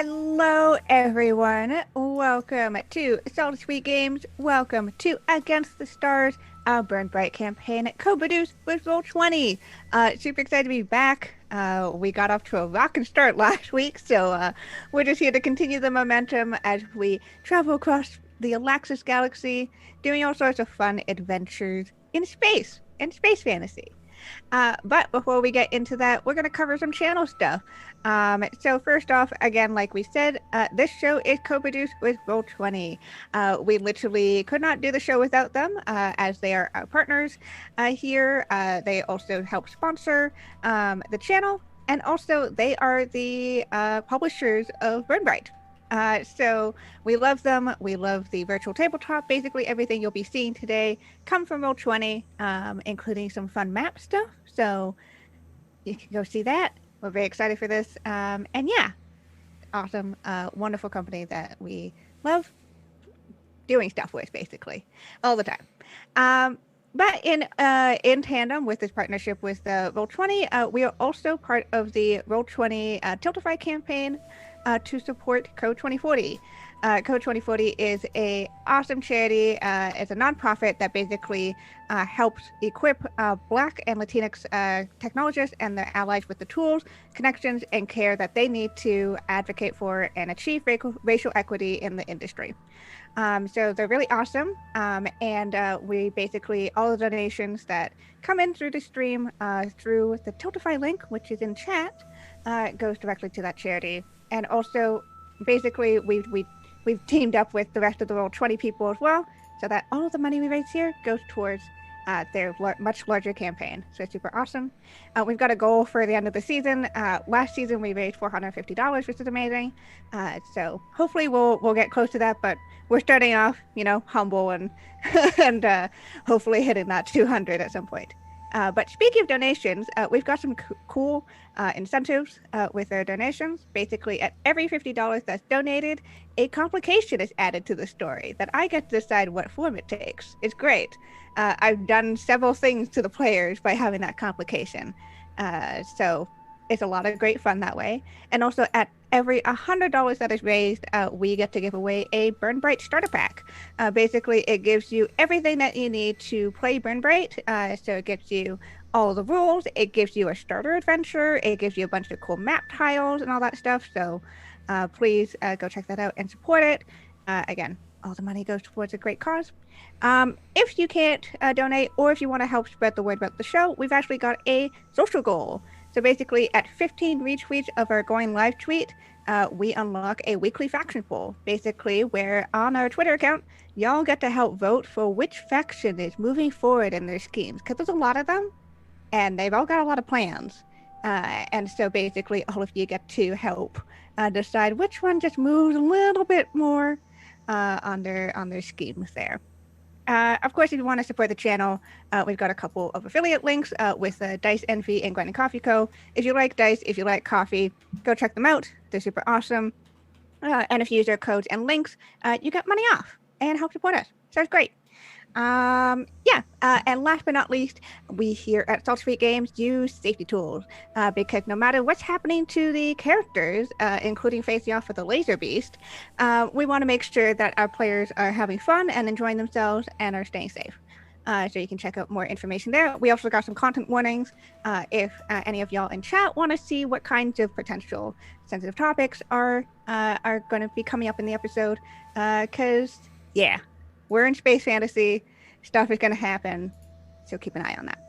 Hello, everyone. Welcome to Zelda Sweet Games. Welcome to Against the Stars, our Burn Bryte campaign, co-produced with Roll20. Super excited to be back. We got off to a rockin' start last week, so we're just here to continue the momentum as we travel across the Alaxis Galaxy, doing all sorts of fun adventures in space fantasy. But before we get into that, we're going to cover some channel stuff. So first off, again, like we said, this show is co-produced with Roll20. We literally could not do the show without them, as they are our partners here. They also help sponsor the channel, and also they are the publishers of Burn Bryte. So we love them. We love the virtual tabletop. Basically, everything you'll be seeing today come from Roll20, including some fun map stuff. So you can go see that. We're very excited for this. And yeah, awesome, wonderful company that we love doing stuff with, basically, all the time. But in tandem with this partnership with Roll20, we are also part of the Roll20 Tiltify campaign to support Code 2040. Code 2040 is a awesome charity. It's a nonprofit that basically helps equip Black and Latinx technologists and their allies with the tools, connections, and care that they need to advocate for and achieve racial equity in the industry. So they're really awesome. And we basically, all the donations that come in through the stream, through the Tiltify link, which is in chat, goes directly to that charity. And also, basically, we've teamed up with the rest of the Roll20 people as well, so that all of the money we raise here goes towards their much larger campaign. So it's super awesome. We've got a goal for the end of the season. Last season we raised $450, which is amazing. So hopefully we'll get close to that. But we're starting off, humble and and hopefully hitting that 200 at some point. But speaking of donations, we've got some cool incentives with our donations. Basically, at every $50 that's donated, a complication is added to the story that I get to decide what form it takes. It's great. I've done several things to the players by having that complication. So it's a lot of great fun that way. And also at every $100 that is raised, we get to give away a Burn Bryte starter pack. Basically, it gives you everything that you need to play Burn Bryte. So it gives you all the rules. It gives you a starter adventure. It gives you a bunch of cool map tiles and all that stuff. So please go check that out and support it. Again, all the money goes towards a great cause. If you can't donate, or if you want to help spread the word about the show, we've actually got a social goal. So basically, at 15 retweets of our going live tweet, we unlock a weekly faction poll. Basically, where on our Twitter account, y'all get to help vote for which faction is moving forward in their schemes. Because there's a lot of them, and they've all got a lot of plans. And so basically, all of you get to help decide which one just moves a little bit more on their schemes there. Of course, if you want to support the channel, we've got a couple of affiliate links with Dice Envy and Grind and Coffee Co. If you like dice, if you like coffee, go check them out. They're super awesome. And if you use our codes and links, you get money off and help support us. So it's great. And last but not least, we here at Salt Street Games use safety tools because no matter what's happening to the characters, including facing off with the laser beast, we want to make sure that our players are having fun and enjoying themselves and are staying safe. So you can check out more information there. We also got some content warnings if any of y'all in chat want to see what kinds of potential sensitive topics are going to be coming up in the episode. Because, yeah, we're in space fantasy. Stuff is going to happen. So keep an eye on that.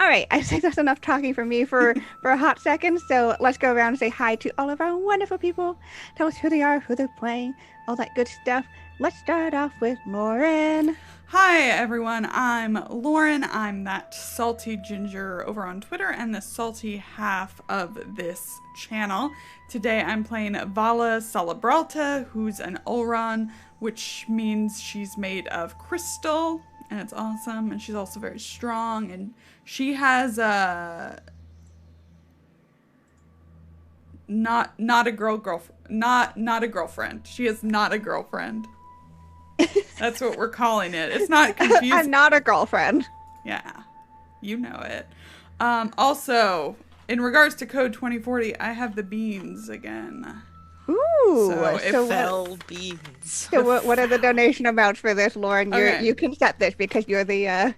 All right. I think that's enough talking for me for a hot second. So let's go around and say hi to all of our wonderful people. Tell us who they are, who they're playing, all that good stuff. Let's start off with Lauren. Hi everyone, I'm Lauren. I'm that salty ginger over on Twitter and the salty half of this channel. Today I'm playing Vala Salabralta, who's an Ulron, which means she's made of crystal, and it's awesome, and she's also very strong, and she has a not a girlfriend. She is not a girlfriend. That's what we're calling it. It's not confusing. I'm not a girlfriend. Yeah, you know it. Also, in regards to Code 2040, I have the beans again. Ooh, So if so Fell beans. what are the donation amounts for this, Lauren? Okay. You can set this because you're the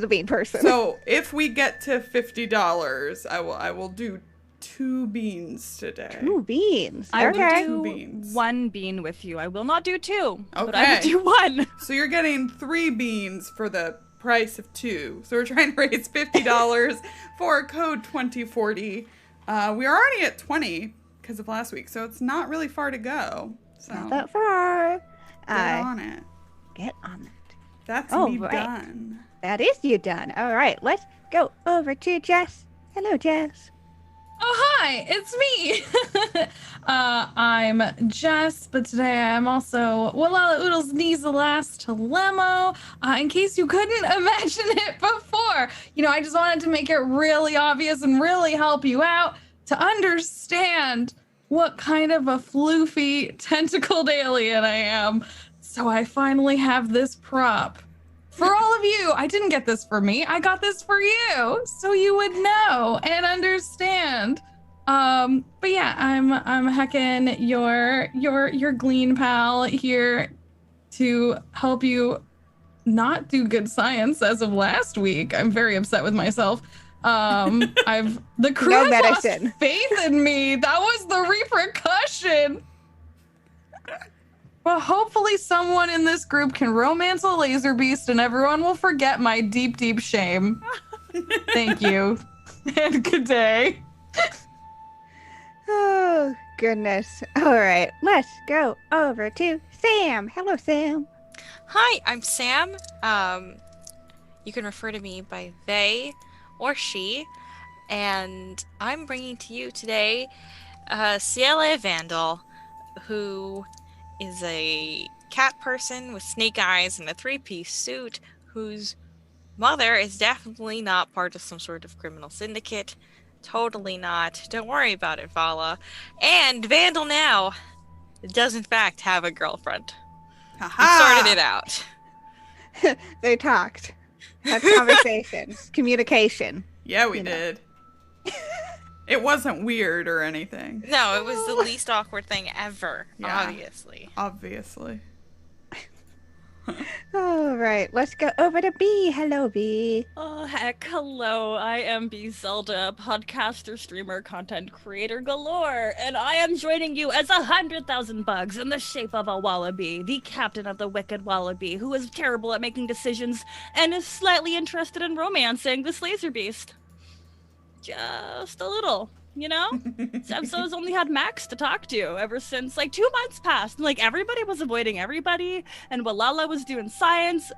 bean person. So if we get to $50, I will do 2 beans today. 2 beans. I Okay. will do beans. 1 bean with you. I will not do 2, but I Okay. will do 1. So you're getting 3 beans for the price of 2. So we're trying to raise $50 for code 2040. We are already at 20 because of last week, so it's not really far to go. So Not that far. get on it. Get on it. That's All me right. done. That is you done. All right, let's go over to Jess. Hello, Jess. Oh, hi, it's me. I'm Jess, but today I'm also Walala Oodle's Knees the Last to Lemo. In case you couldn't imagine it before, I just wanted to make it really obvious and really help you out to understand what kind of a floofy tentacled alien I am. So I finally have this prop. For all of you, I didn't get this for me. I got this for you, so you would know and understand. But yeah, I'm heckin' your glean pal here to help you not do good science as of last week. I'm very upset with myself. The crew No has lost medicine. faith in me. That was the repercussion. Well, hopefully someone in this group can romance a laser beast and everyone will forget my deep, deep shame. Thank you. And good day. Oh, goodness. All right, let's go over to Sam. Hello, Sam. Hi, I'm Sam. You can refer to me by they or she. And I'm bringing to you today Ciela Vandal, who is a cat person with snake eyes and a 3-piece suit, whose mother is definitely not part of some sort of criminal syndicate. Totally not. Don't worry about it, Vala. And Vandal now does in fact have a girlfriend. Ha-ha! We sorted it out. They talked. Had conversation. Communication. Yeah, we You know. did. It wasn't weird or anything. No, it was the least awkward thing ever, Yeah. obviously. Obviously. All right, let's go over to B. Hello, B. Oh, heck, hello. I am B Zelda, podcaster, streamer, content creator galore, and I am joining you as 100,000 bugs in the shape of a wallaby, the captain of the wicked wallaby, who is terrible at making decisions and is slightly interested in romancing this laser beast. Just a little, Zemso's only had Max to talk to ever since 2 months passed. And, everybody was avoiding everybody, and Walala was doing science.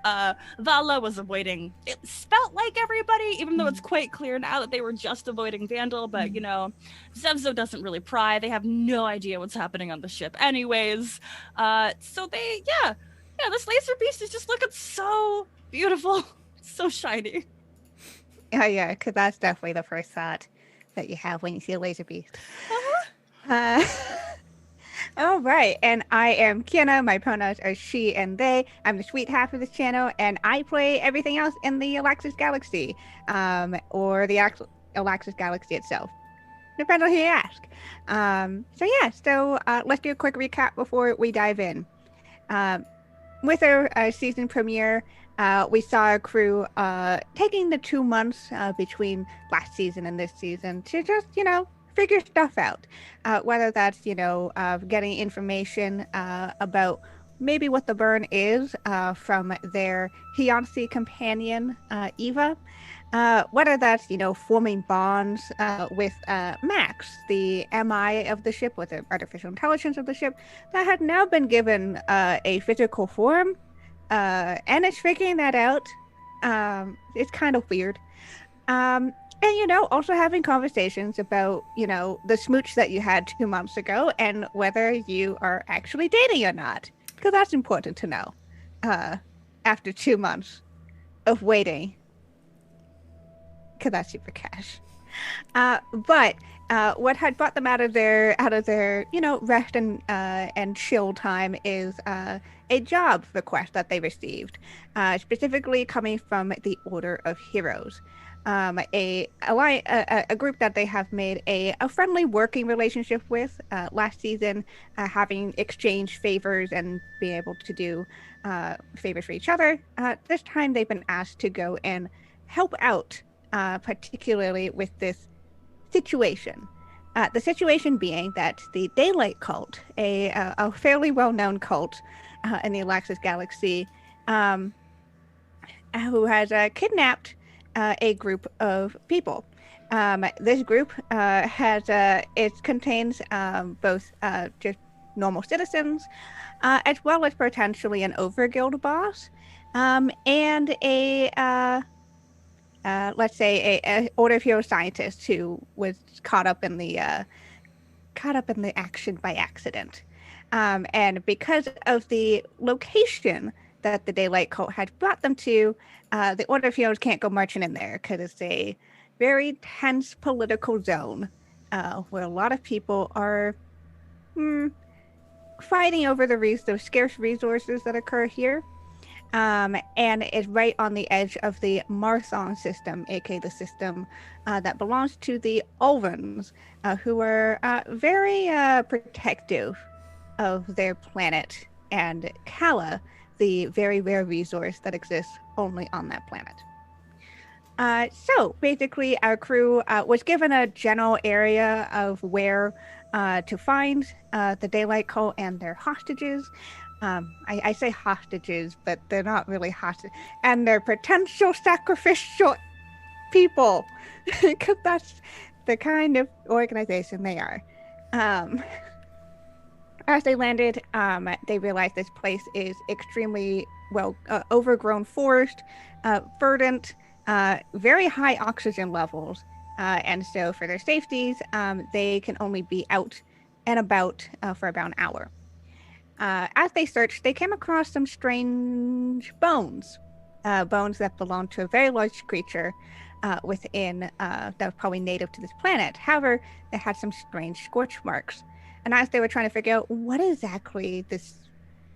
Vala was avoiding, it felt like everybody, even though it's quite clear now that they were just avoiding Vandal. But, Zemso doesn't really pry. They have no idea what's happening on the ship anyways. So this laser beast is just looking so beautiful. So shiny. Oh, yeah, because that's definitely the first thought that you have when you see a laser beast. All right, and I am Kienna. My pronouns are she and they. I'm the sweet half of this channel, and I play everything else in the Alaxis Galaxy, or the Alaxis Galaxy itself. Depends on who you ask. So let's do a quick recap before we dive in. With our season premiere, we saw our crew taking the 2 months between last season and this season to just, figure stuff out. Whether that's, getting information about maybe what the burn is from their Fiancé companion, Eva. Whether that's, forming bonds with Max, the MI of the ship, with the artificial intelligence of the ship, that had now been given a physical form. And it's figuring that out. It's kind of weird. And, also having conversations about, the smooch that you had 2 months ago and whether you are actually dating or not. Because that's important to know after 2 months of waiting. Because that's super cash. But what had brought them out of their rest and chill time is a job request that they received, specifically coming from the Order of Heroes. a group that they have made a friendly working relationship with last season, having exchanged favors and being able to do favors for each other. This time they've been asked to go and help out, particularly with this situation. The situation being that the Daylight Cult, a fairly well-known cult in the Alaxis Galaxy, who has kidnapped a group of people. This group contains both just normal citizens, as well as potentially an overguild boss, and let's say a Order of Hero scientist who was caught up in the action by accident. And because of the location that the Daylight Cult had brought them to, the Order of Heroes can't go marching in there because it's a very tense political zone where a lot of people are fighting over the scarce resources that occur here. And it's right on the edge of the Marthon system, aka the system that belongs to the Ulvans, who are very protective of their planet and Kala, the very rare resource that exists only on that planet. So basically, our crew was given a general area of where to find the Daylight Cult and their hostages. I say hostages, but they're not really hostages. And their potential sacrificial people, because that's the kind of organization they are. As they landed, they realized this place is extremely overgrown forest, verdant, very high oxygen levels, and so for their safeties, they can only be out and about for about an hour. As they searched, they came across some strange bones that belong to a very large creature within that was probably native to this planet. However, they had some strange scorch marks. And as they were trying to figure out what exactly this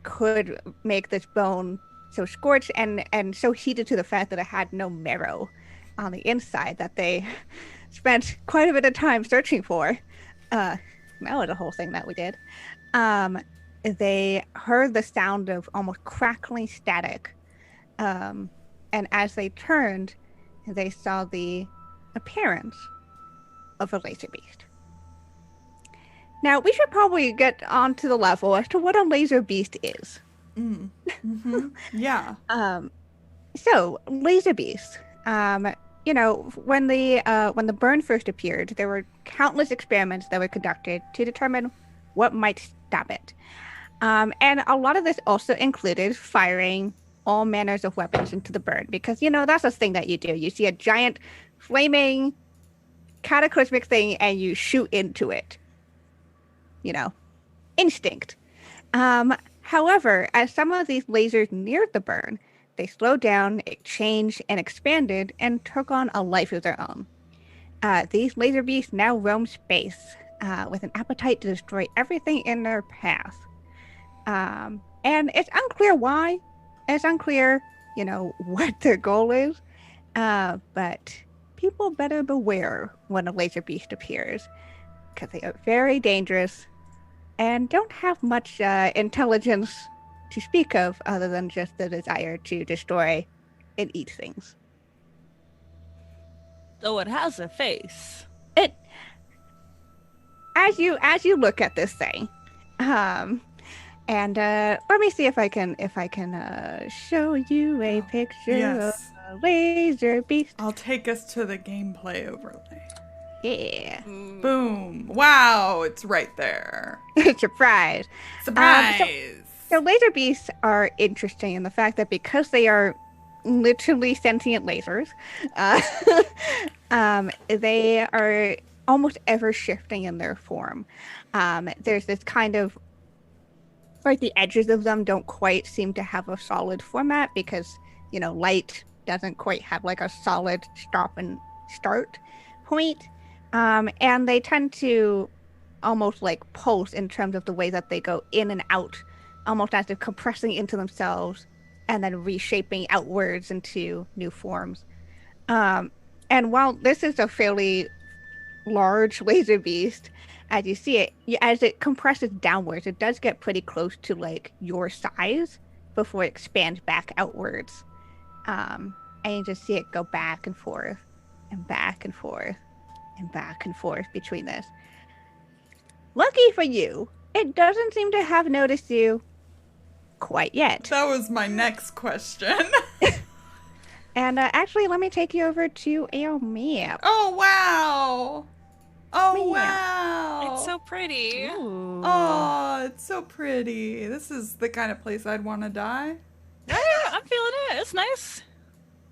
could make this bone so scorched and so heated to the fact that it had no marrow on the inside that they spent quite a bit of time searching for. That was a whole thing that we did. They heard the sound of almost crackling static. And as they turned, they saw the appearance of a laser beast. Now, we should probably get onto the level as to what a laser beast is. Mm-hmm. Yeah. So, laser beasts. When the burn first appeared, there were countless experiments that were conducted to determine what might stop it. And a lot of this also included firing all manners of weapons into the burn, because, that's the thing that you do. You see a giant, flaming, cataclysmic thing, and you shoot into it. Instinct. However, as some of these lasers neared the burn, they slowed down, changed, and expanded, and took on a life of their own. These laser beasts now roam space with an appetite to destroy everything in their path. And it's unclear why. It's unclear, what their goal is. But people better beware when a laser beast appears, because they are very dangerous and don't have much intelligence to speak of other than just the desire to destroy and eat things. Though it has a face. As you look at this thing, and let me see if I can show you a picture of a laser beast. I'll take us to the gameplay overlay. Yeah. Boom. Wow, it's right there. Surprise. Surprise. So laser beasts are interesting in the fact that because they are literally sentient lasers, they are almost ever shifting in their form. There's this kind of, like, the edges of them don't quite seem to have a solid format because, light doesn't quite have like a solid stop and start point. And they tend to almost like pulse in terms of the way that they go in and out, almost as if compressing into themselves and then reshaping outwards into new forms. And while this is a fairly large laser beast, as you see it, as it compresses downwards, it does get pretty close to like your size before it expands back outwards. And you just see it go back and forth and back and forth and back and forth between this. Lucky for you, it doesn't seem to have noticed you quite yet. That was my next question. And actually, let me take you over to a map. Oh, wow. Oh, Yeah. wow. It's so pretty. Ooh. Oh, it's so pretty. This is the kind of place I'd want to die. Yeah, I'm feeling it. It's nice.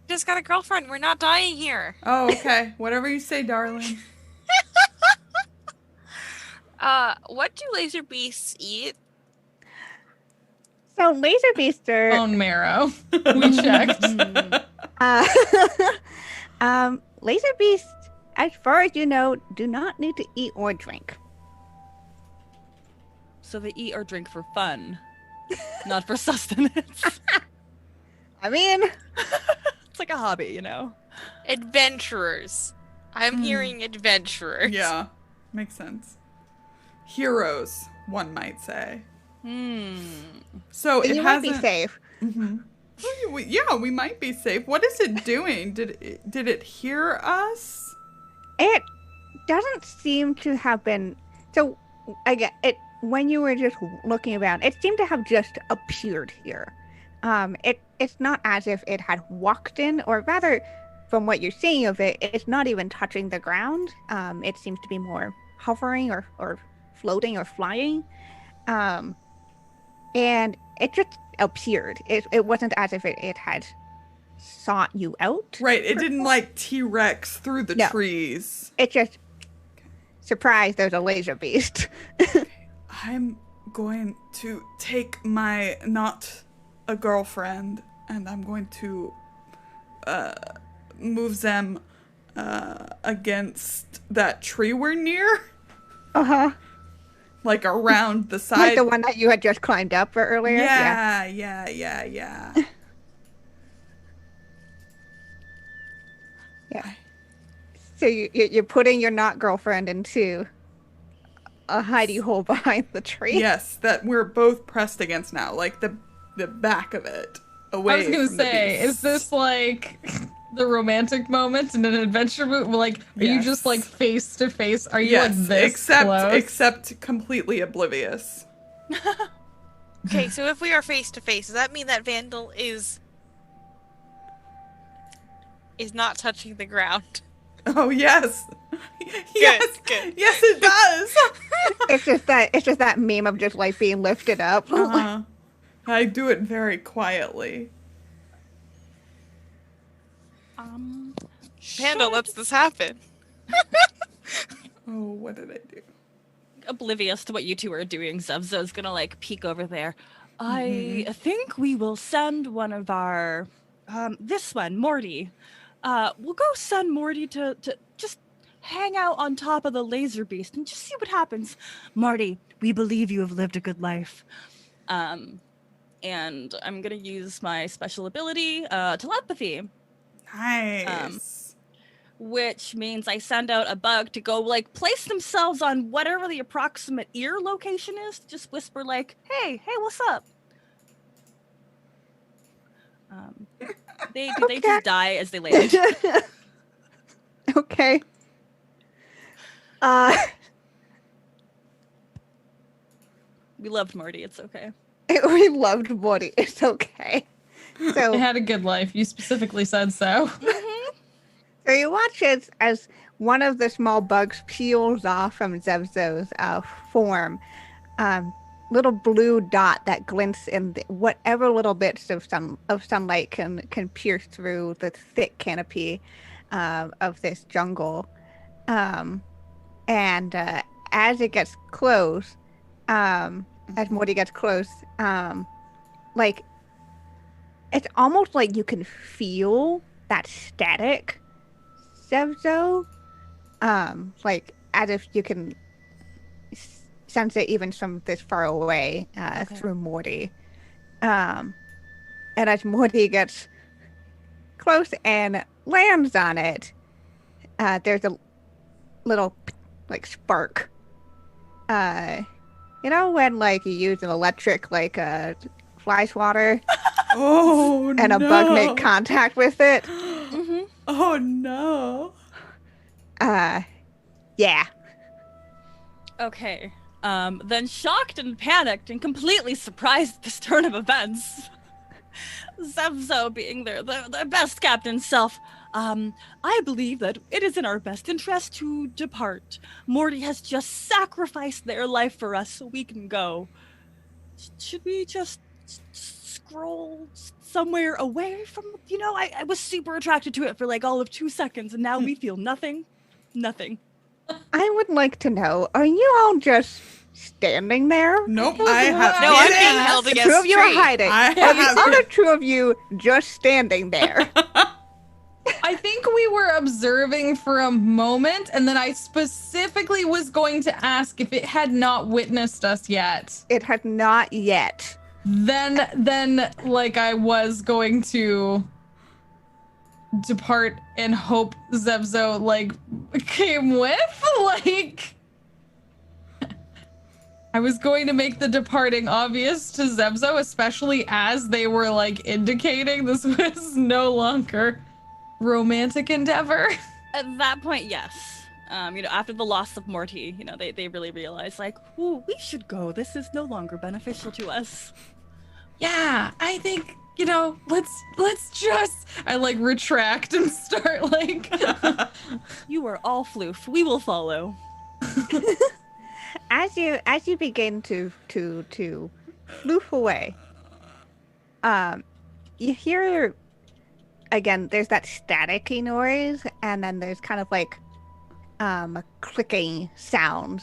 Just got a girlfriend. We're not dying here. Oh, okay. Whatever you say, darling. What do laser beasts eat? So laser beasts are Bone marrow. We checked. Laser beasts, as far as you know, do not need to eat or drink. So they eat or drink for fun, not for sustenance. I mean, It's like a hobby, you know? Adventurers. I'm hearing adventurers. Yeah, makes sense. Heroes, one might say. So it you might be hasn't. safe. Yeah, we might be safe. What is it doing? Did it hear us? It doesn't seem to have been. So, I get it. When you were just looking around, it seemed to have just appeared here. It's not as if it had walked in, or rather, from what you're seeing of it, it's not even touching the ground. It seems to be more hovering or floating or flying. And it just appeared. It wasn't as if it had sought you out. Right, it didn't like T-Rex through the No. trees. It just, surprise, there's a laser beast. I'm going to take my not a girlfriend and I'm going to move them against that tree we're near. Uh-huh. Like around the side. Like the one that you had just climbed up earlier? Yeah. Yeah. So you're putting your not girlfriend into a hidey hole behind the tree? Yes, that we're both pressed against now, like the back of it, away. I was gonna from the say, beast. is this like the romantic moment in an adventure movie? Like, are you Yes. just like face to face? Are you Yes, like this close? except completely oblivious. Okay, so if we are face to face, does that mean that Vandal is not touching the ground? Oh yes, yes, good. yes, it does. It's just that meme of just like being lifted up. Uh-huh. I do it very quietly. Vandal lets this happen. Oh, what did I do? Oblivious to what you two are doing, Zevza's gonna like peek over there. I think we will send one of our this one, Morty. We'll go send Morty to just hang out on top of the laser beast and just see what happens. Marty, we believe you have lived a good life. And I'm gonna use my special ability, telepathy. Nice. Which means I send out a bug to go like place themselves on whatever the approximate ear location is. Just whisper like, "Hey, what's up?" They just die as they land. Okay. We loved Marty. It's okay. We loved Woody. It's okay. They So had a good life. You specifically said so. So you watch as one of the small bugs peels off from Zevzo's form. Little blue dot that glints in whatever little bits of sunlight can pierce through the thick canopy of this jungle. And as it gets close, as Morty gets close, like it's almost like you can feel that static, Zevzo, like as if you can sense it even from this far away through Morty. And as Morty gets close and lands on it, there's a little like spark. You know when like you use an electric like fly swatter Oh, and a bug make contact with it? Mm-hmm. Oh, no. Yeah. Okay. Then shocked and panicked and completely surprised at this turn of events, Zevzo being their best captain self, I believe that it is in our best interest to depart. Morty has just sacrificed their life for us so we can go. Should we just scroll somewhere away from, I was super attracted to it for like all of 2 seconds and now we feel nothing. Nothing. I would like to know, are you all just standing there? Nope, I have No, I'm being hidden. held The against two of you are tree. hiding. I Are the have other two of you just standing there? I think we were observing for a moment, and then I specifically was going to ask if it had not witnessed us yet. It had not yet. Then, like, I was going to depart and hope Zevzo, like, came with, like... I was going to make the departing obvious to Zevzo, especially as they were, like, indicating this was no longer romantic endeavor. At that point, yes. After the loss of Morty, they really realized, like, ooh, we should go. This is no longer beneficial to us. Yeah, I think, let's just... I, like, retract and start, like... You are all floof. We will follow. As you begin to floof away, you hear again. There's that staticky noise, and then there's kind of like clicking sounds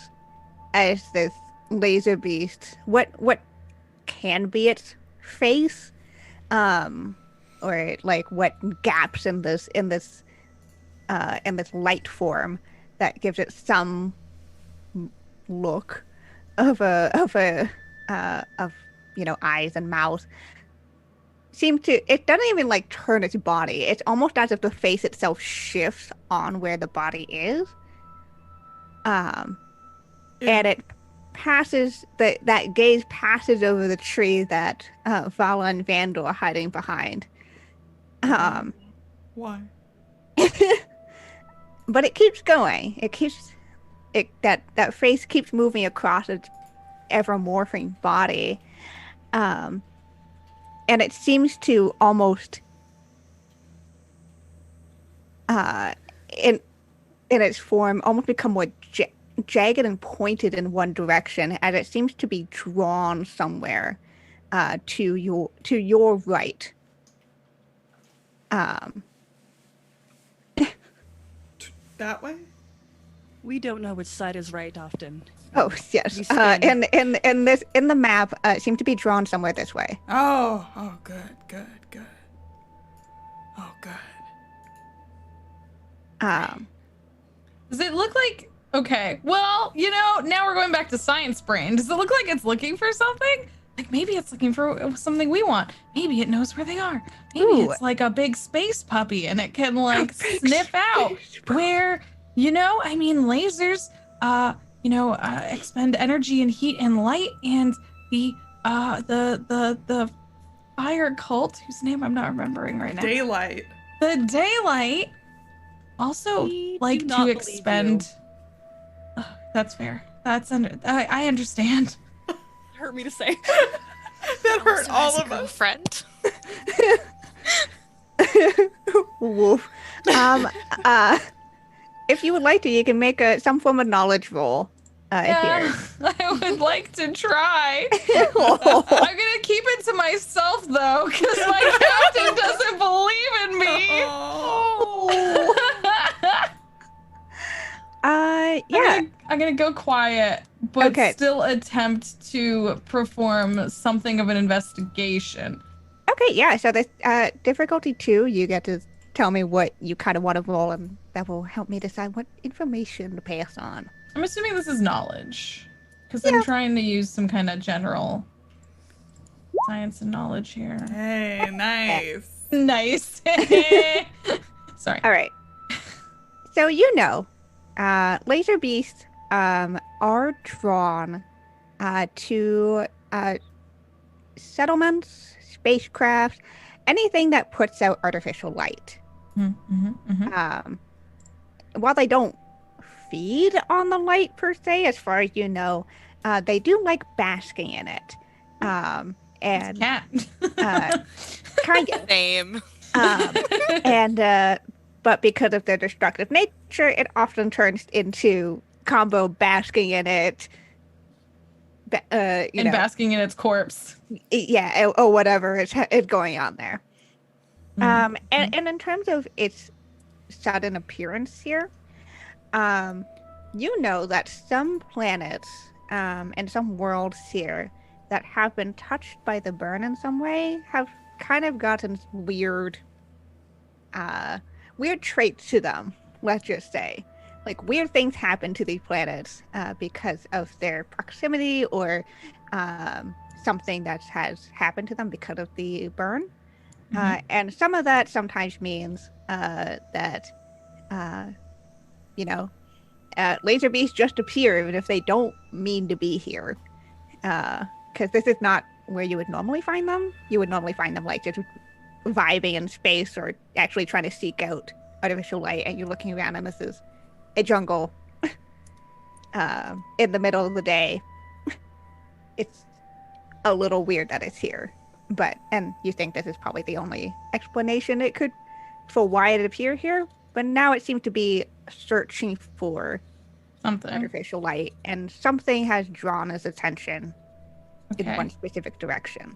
as this laser beast. What can be its face, or like what gaps in this light form that gives it some look of eyes and mouth it doesn't even like turn its body. It's almost as if the face itself shifts on where the body is, and it passes that gaze passes over the tree that Vala and Vandal are hiding behind. Why? But it keeps going. That face keeps moving across its ever-morphing body. And it seems to almost in its form almost become more jagged and pointed in one direction, as it seems to be drawn somewhere to your right. That way? We don't know which side is right often. Oh yes, We spin. in the map, it seems to be drawn somewhere this way. Oh, good. Oh, good. Does it look like... Okay, well, now we're going back to science brain. Does it look like it's looking for something? Like, maybe it's looking for something we want. Maybe it knows where they are. Maybe Ooh. it's like a big space puppy and it can, like, big sniff out space puppy. where, lasers, expend energy and heat and light, and the fire cult, whose name I'm not remembering right now. Daylight. The daylight also We like do to not believe expend. That's fair. I understand. Hurt me to say. That hurt Also all has a of us. girlfriend. Woof. If you would like to, you can make some form of knowledge roll here. I would like to try. I'm gonna keep it to myself though, because my captain doesn't believe in me. Yeah. I'm gonna go quiet, but Okay. still attempt to perform something of an investigation. Okay, yeah. So this difficulty 2, you get to tell me what you kind of want to roll, and that will help me decide what information to pass on. I'm assuming this is knowledge, because I'm trying to use some kind of general science and knowledge here. Hey, nice. Nice. Sorry. All right. So laser beasts are drawn to settlements, spacecraft, anything that puts out artificial light. While they don't feed on the light per se, as far as you know, they do like basking in it. And Cat. kind of. Same. But because of their destructive nature, it often turns into combo basking in it. Basking in its corpse. Yeah, or whatever is going on there. And in terms of its sudden appearance here, you know that some planets and some worlds here that have been touched by the burn in some way have kind of gotten weird traits to them, let's just say. Like, weird things happen to these planets because of their proximity or something that has happened to them because of the burn. And some of that sometimes means that, laser beasts just appear even if they don't mean to be here. Because this is not where you would normally find them. You would normally find them, like, just vibing in space or actually trying to seek out artificial light, and you're looking around and this is a jungle in the middle of the day. It's a little weird that it's here, and you think this is probably the only explanation it could for why it appeared here, but now it seems to be searching for something artificial light, and something has drawn its attention in one specific direction.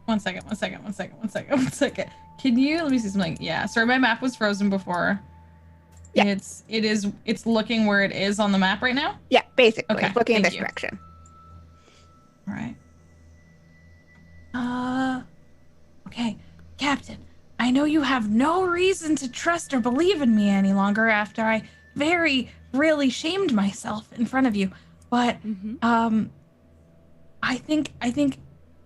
One second. Can you let me see something? Yeah, sorry, my map was frozen before. Yeah. It's looking where it is on the map right now? Yeah, basically. Okay, it's looking in thank this you. direction. All right. Okay, Captain, I know you have no reason to trust or believe in me any longer after I really shamed myself in front of you, but I think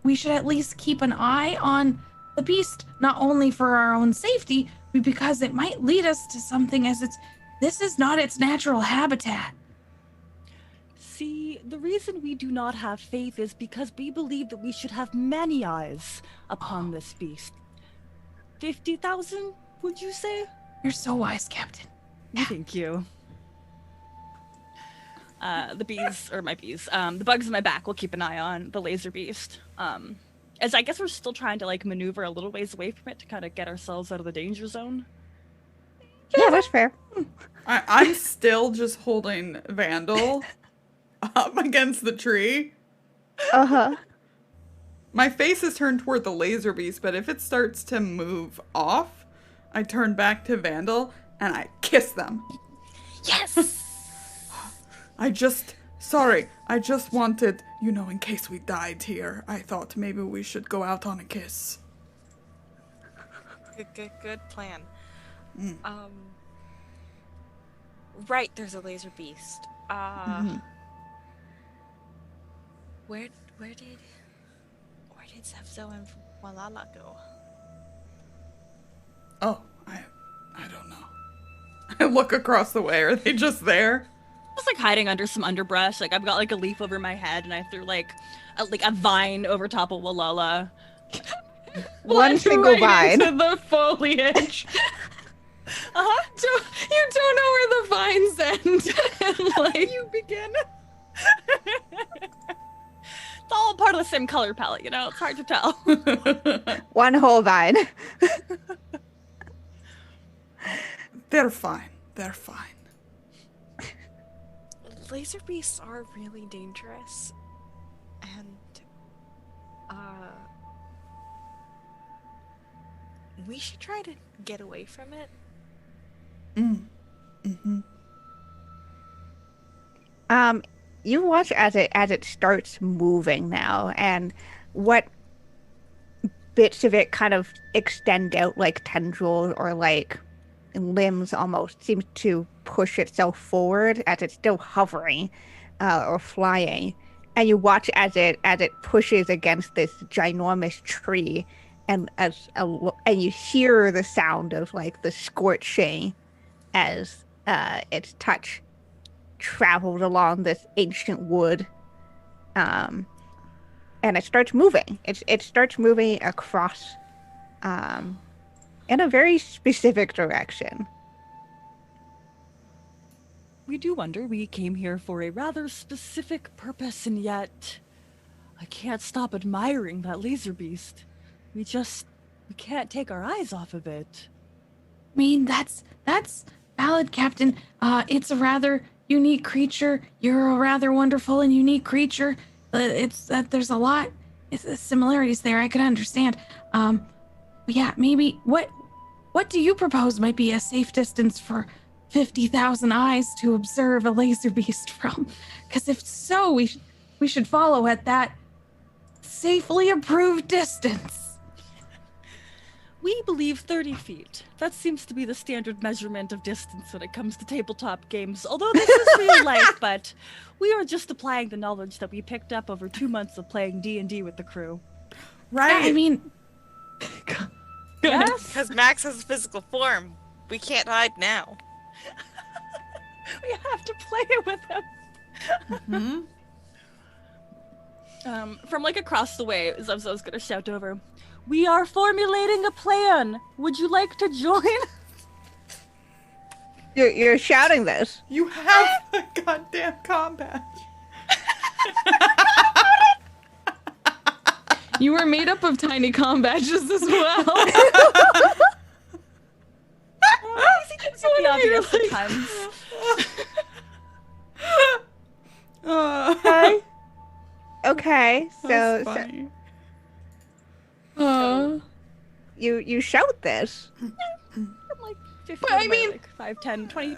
we should at least keep an eye on the beast, not only for our own safety, but because it might lead us to something, as this is not its natural habitat. See, the reason we do not have faith is because we believe that we should have many eyes upon this beast. 50,000, would you say? You're so wise, Captain. Thank you. The bugs in my back will keep an eye on the laser beast. As I guess we're still trying to like maneuver a little ways away from it to kind of get ourselves out of the danger zone. Yeah, that's fair. I'm still just holding Vandal up against the tree. My face is turned toward the laser beast, but if it starts to move off, I turn back to Vandal and I kiss them. Yes! I just wanted, in case we died here, I thought maybe we should go out on a kiss. Good plan. Right, there's a laser beast. Where did Zevzo and Walala go? Oh, I don't know. I look across the way. Are they just there? Just like hiding under some underbrush. Like I've got like a leaf over my head, and I threw like a vine over top of Walala. One single vine into the foliage. You don't know where the vines end. And like You begin. It's all part of the same color palette, it's hard to tell. one whole vine. They're fine. Laser beasts are really dangerous, and we should try to get away from it. You watch as it starts moving now, and what bits of it kind of extend out like tendrils or like limbs almost seems to push itself forward as it's still hovering or flying, and you watch as it pushes against this ginormous tree, and you hear the sound of like the scorching as its touch travels along this ancient wood, and it starts moving. It starts moving across, in a very specific direction. We do wonder. We came here for a rather specific purpose, and yet I can't stop admiring that laser beast. We can't take our eyes off of it. I mean, that's valid, Captain. It's a rather unique creature. You're a rather wonderful and unique creature. It's that there's a lot similarities there. I could understand. But yeah, maybe what do you propose might be a safe distance for 50,000 eyes to observe a laser beast from? Because if so, we should follow at that safely approved distance. We believe 30 feet. That seems to be the standard measurement of distance when it comes to tabletop games. Although this is real life, but we are just applying the knowledge that we picked up over 2 months of playing D&D with the crew. Right. I mean, Yes? Because Max has physical form. We can't hide now. We have to play it with him. From like across the way, Zubzo's gonna shout over, "We are formulating a plan. Would you like to join?" You're shouting this. You have a goddamn combat. you were made up of tiny com badges as well. It's pretty obvious at times. Okay, so That's funny. you shout this. I'm like 15, But I mean- like 5, 10, 20.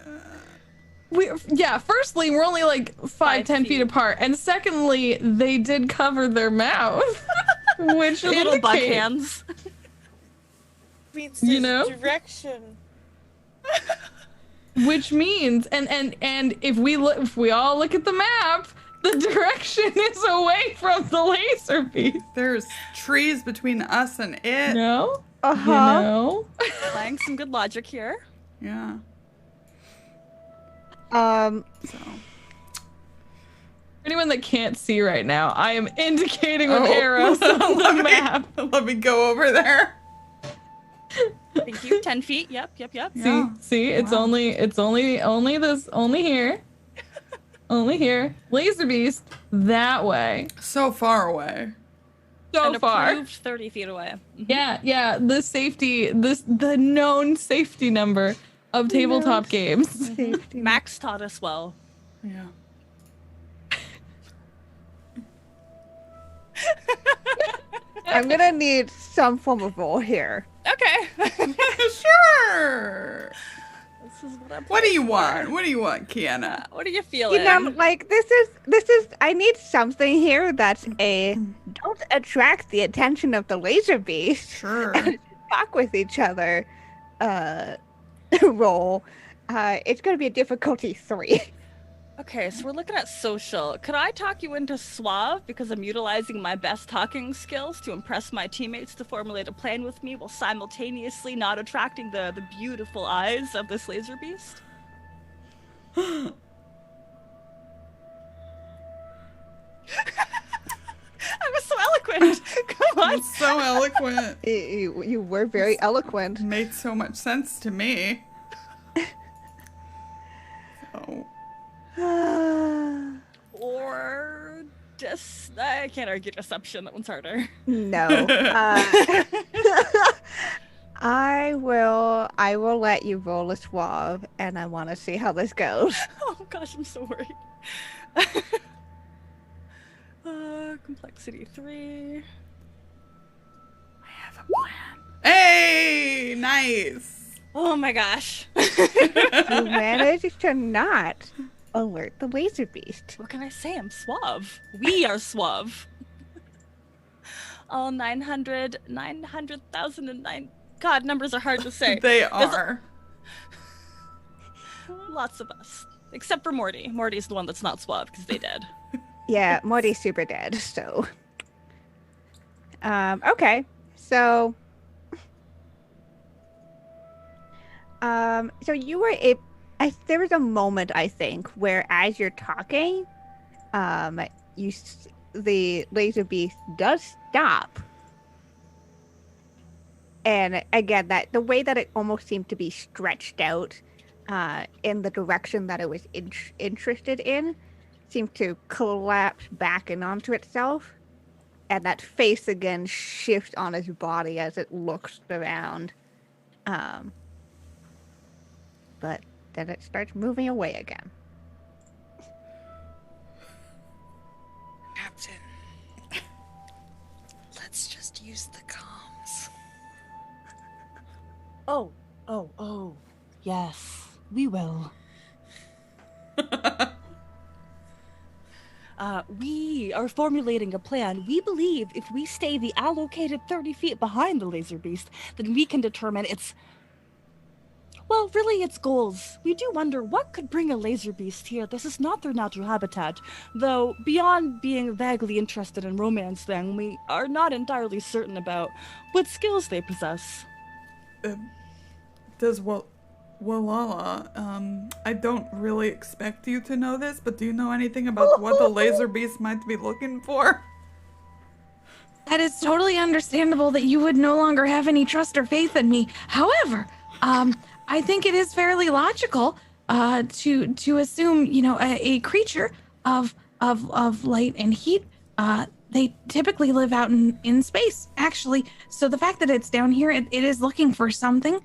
Firstly, we're only like 5-10 feet feet. apart, and secondly, they did cover their mouth, which Your little bug indicates- hands. Means You know? direction. Which means, and if we all look at the map, the direction is away from the laser beast. There's trees between us and it. No, Uh you know. Applying some good logic here. Yeah. huh. So. For anyone that can't see right now, I am indicating with arrows on the Let me- map. Let me go over there. Thank you. 10 feet. Yep. Yeah. See, it's Wow. only here. Only here. Laser beast that way. So far away. So and far. approved 30 feet away. Yeah, the known safety number of tabletop games. Safety. Max taught us well. Yeah. I'm gonna need some form of roll here. Okay. Sure. This is what I'm What do you playing want? for. What do you want, Kienna? What are you feeling? You know, like this is. I need something here that's a don't attract the attention of the laser beast. Sure. Talk with each other. Roll. It's gonna be a difficulty 3. Okay, so we're looking at social. Could I talk you into suave because I'm utilizing my best talking skills to impress my teammates to formulate a plan with me while simultaneously not attracting the beautiful eyes of this laser beast? I was so eloquent. Come on. It's so eloquent. You were very eloquent. Made so much sense to me. So. Or I can't argue deception. That one's harder. No. I will let you roll a suave, and I want to see how this goes. Oh gosh, I'm so worried. Complexity 3. I have a plan. Hey, nice. Oh my gosh. You managed to not alert the laser beast. What can I say? I'm suave. We are suave. All 900,000 and 9. God, numbers are hard to say. They are. Lots of us. Except for Morty. Morty's the one that's not suave because they dead. Yeah, Morty's super dead, so. Okay, so. So you were there was a moment, I think, where as you're talking, the laser beast does stop. And again, that the way that it almost seemed to be stretched out in the direction that it was interested in seemed to collapse back and onto itself. And that face again shifts on his body as it looks around. But then it starts moving away again. Captain, let's just use the comms. Oh, yes, we will. We are formulating a plan. We believe if we stay the allocated 30 feet behind the laser beast, then we can determine its goals. We do wonder what could bring a laser beast here. This is not their natural habitat, though beyond being vaguely interested in romance then, we are not entirely certain about what skills they possess. Does Walala, I don't really expect you to know this, but do you know anything about what the laser beast might be looking for? That is totally understandable that you would no longer have any trust or faith in me. However, I think it is fairly logical to assume, a creature of light and heat. They typically live out in space, actually. So the fact that it's down here, it is looking for something.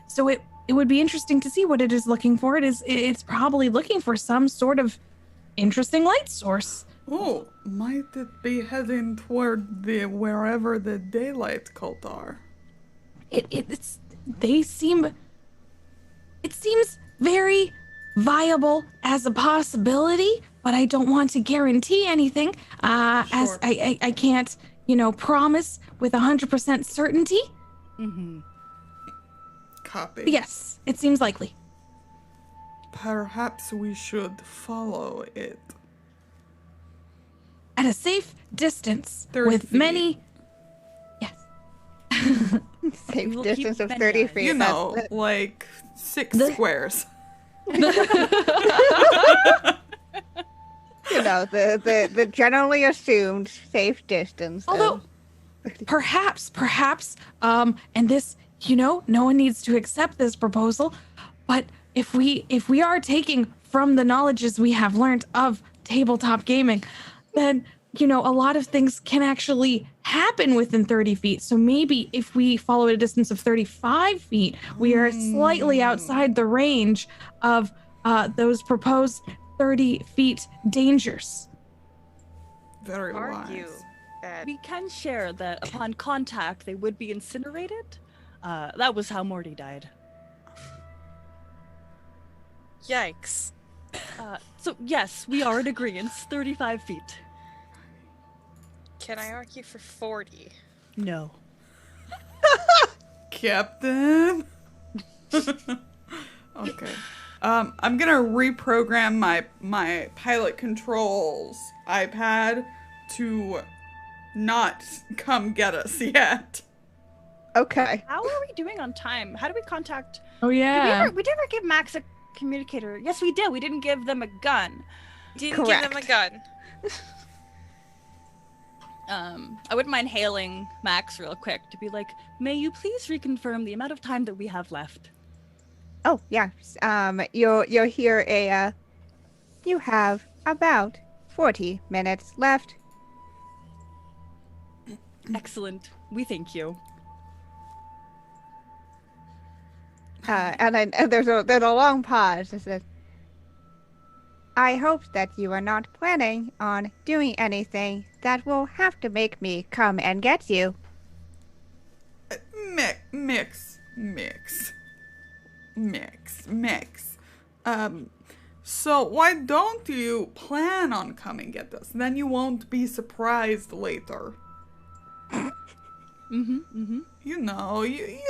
So it would be interesting to see what it is looking for. It's probably looking for some sort of interesting light source. Oh, might it be heading toward wherever the daylight cult are? It seems very viable as a possibility, but I don't want to guarantee anything, as I can't, promise with 100% certainty. Mm-hmm. Copy. But yes, it seems likely. Perhaps we should follow it. At a safe distance 30 with feet. many... Yes. Safe will distance keep of many 30 eyes. feet. You know, that's- like 6 The- squares. the generally assumed safe distance. Although, perhaps, and this, no one needs to accept this proposal, but if we are taking from the knowledges we have learned of tabletop gaming, then, a lot of things can actually happen within 30 feet. So maybe if we follow a distance of 35 feet, we are slightly outside the range of those proposed 30 feet dangers. Very Argue wise. that We can share that upon contact, they would be incinerated. That was how Morty died. yikes. So yes, we are in agreement. 35 feet. Can I argue for 40? No. Captain. Okay. I'm gonna reprogram my pilot controls iPad to not come get us yet. Okay. How are we doing on time? How do we contact? Oh yeah. We never give Max a communicator. Yes, we did. We didn't give them a gun. Didn't give them a Correct. gun. I wouldn't mind hailing Max real quick to be like, may you please reconfirm the amount of time that we have left? Oh yeah. You'll hear you have about 40 minutes left. Excellent. We thank you. And then there's a long pause. It says, I hope that you are not planning on doing anything that will have to make me come and get you. Mix. So why don't you plan on coming get us? Then you won't be surprised later. You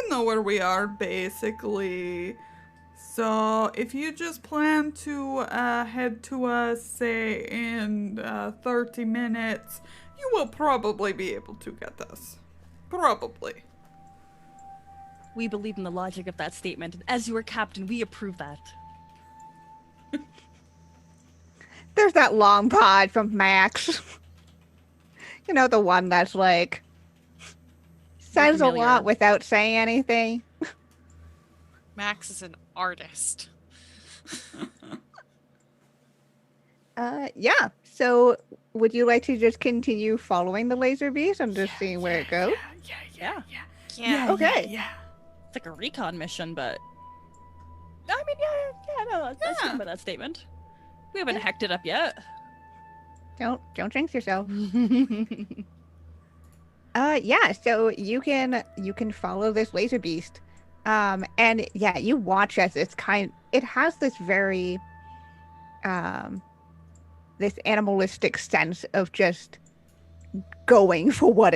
know where we are, basically. So if you just plan to head to us, say, in 30 minutes, you will probably be able to get us. Probably. We believe in the logic of that statement. And as your captain, we approve that. There's that long pod from Max. You know, the one that's like says a familiar. lot without saying anything. Max is an artist. Yeah. So would you like to just continue following the laser beast and just seeing where it goes? Yeah. Yeah. Okay. Yeah. It's like a recon mission, but I mean, no, I stand by that statement. We haven't hacked it up yet. Don't jinx yourself. Yeah, so you can follow this laser beast. And yeah, you watch as it has this very this animalistic sense of just going for what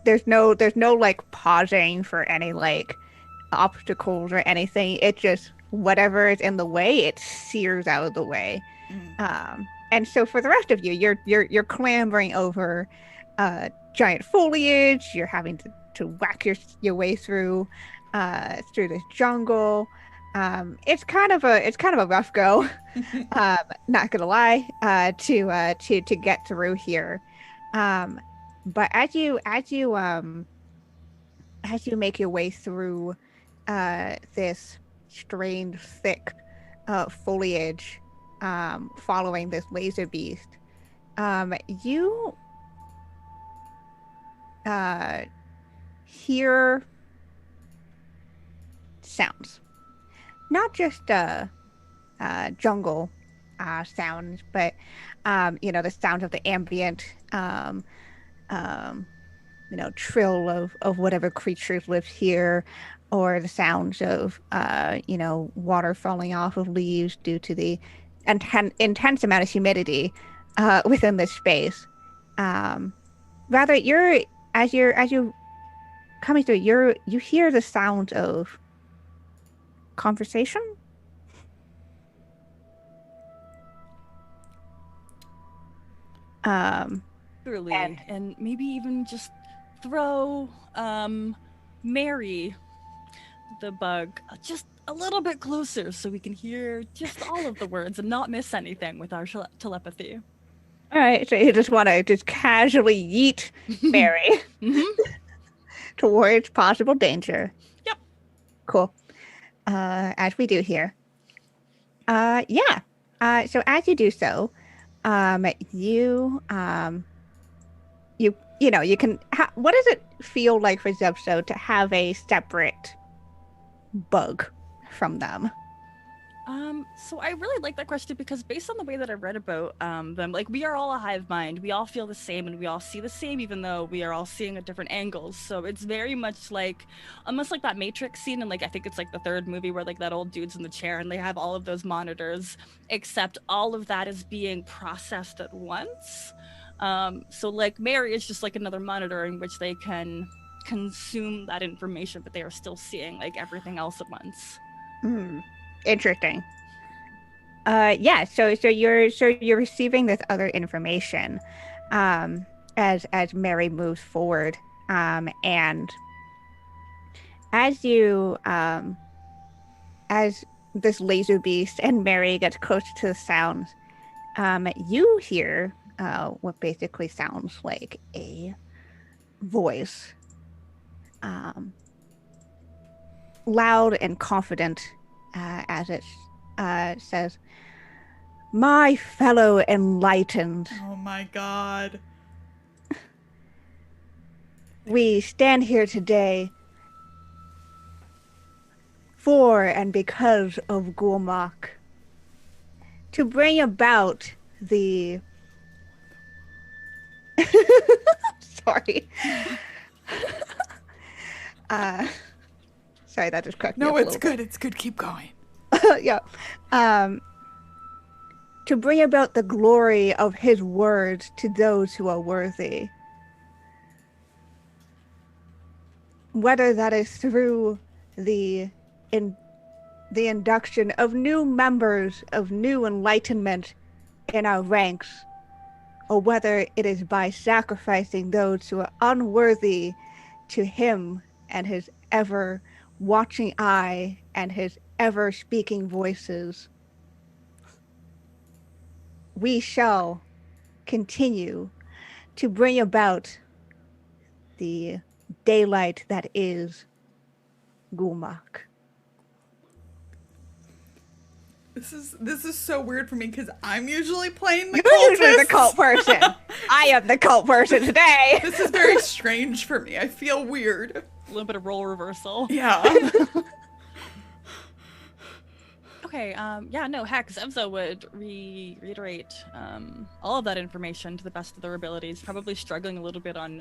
there's no like pausing for any like obstacles or anything. It just, whatever is in the way, it sears out of the way. And so for the rest of you, you're clambering over giant foliage. You're having to whack your way through this jungle. It's kind of a rough go. Not gonna lie, to get through here. But as you make your way through this strange thick foliage, following this laser beast, you hear sounds, not just jungle sounds, but the sounds of the ambient trill of whatever creatures live here, or the sounds of water falling off of leaves due to the intense amount of humidity within this space. Rather, as you're coming through, you hear the sound of conversation. Truly, and maybe even just throw Mary, the bug, just a little bit closer so we can hear just all of the words and not miss anything with our telepathy. All right, so you just want to just casually yeet Mary towards possible danger. Yep. Cool. As we do here. Yeah. So as you do so, you can. What does it feel like for Zepso to have a separate bug from them? So I really like that question because based on the way that I read about them, like, we are all a hive mind. We all feel the same and we all see the same, even though we are all seeing at different angles. So it's very much like, almost like that Matrix scene, and like I think it's like the third movie where like that old dude's in the chair and they have all of those monitors, except all of that is being processed at once. So like Mary is just like another monitor in which they can consume that information, but they are still seeing like everything else at once. Interesting. Yeah, so you're receiving this other information as Mary moves forward, and as this laser beast and Mary gets closer to the sounds, you hear what basically sounds like a voice, loud and confident, as it says, "My fellow enlightened, Oh my god. we stand here today for and because of Gulmak, to bring about the..." Sorry. Sorry, that just cracked me up No, a it's little good. It's good. Keep going. bit. Yeah. To bring about the glory of his words to those who are worthy. Whether that is through the induction of new members of new enlightenment in our ranks, or whether it is by sacrificing those who are unworthy to him and his ever watching eye and his ever-speaking voices, we shall continue to bring about the daylight that is Gulmak. This is so weird for me because I'm usually playing the You're usually the cultist. cult person. I am the cult person today. This is very strange for me. I feel weird. A little bit of role reversal. Yeah. Okay, yeah, no, heck, Zevza would reiterate all of that information to the best of their abilities, probably struggling a little bit on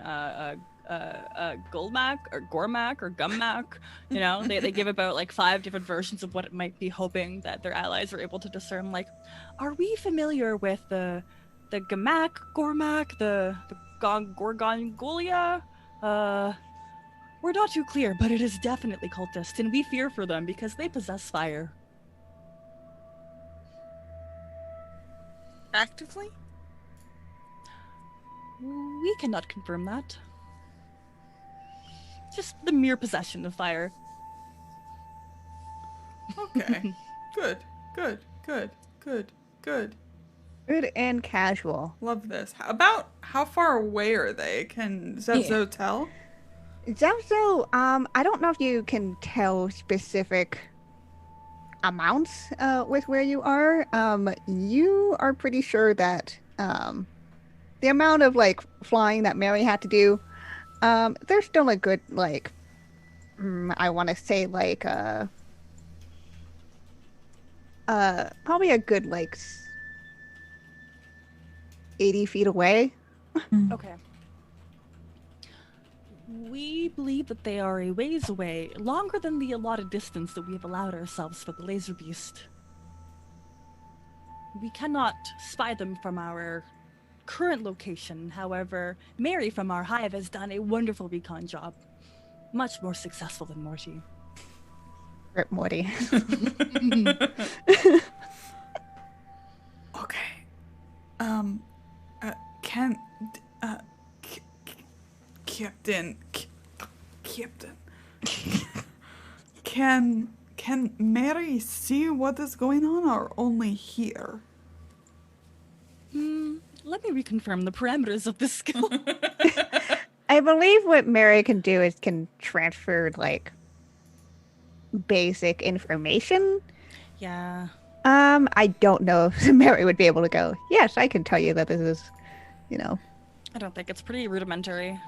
Goldmac or Gormac or Gummac. You know, they give about like 5 different versions of what it might be, hoping that their allies are able to discern, like, are we familiar with the Gamac, Gormac, the Gorgongolia? We're not too clear, but it is definitely cultist, and we fear for them because they possess fire. Actively? We cannot confirm that. Just the mere possession of fire. Okay. Good. Good and casual. Love this. How far away are they? Can Zevzo tell? Zevzo, I don't know if you can tell specific amounts with where you are. You are pretty sure that the amount of like flying that Mary had to do, there's still a good like I want to say like probably a good like 80 feet away. Okay. We believe that they are a ways away, longer than the allotted distance that we have allowed ourselves for the laser beast. We cannot spy them from our current location. However, Mary from our hive has done a wonderful recon job. Much more successful than Morty. Rip Morty. Okay. Captain. Can Mary see what is going on, or only hear? Let me reconfirm the parameters of this skill. I believe what Mary can do is can transfer like basic information. Yeah. I don't know if Mary would be able to go, yes, I can tell you that this is, you know. I don't think it's pretty rudimentary.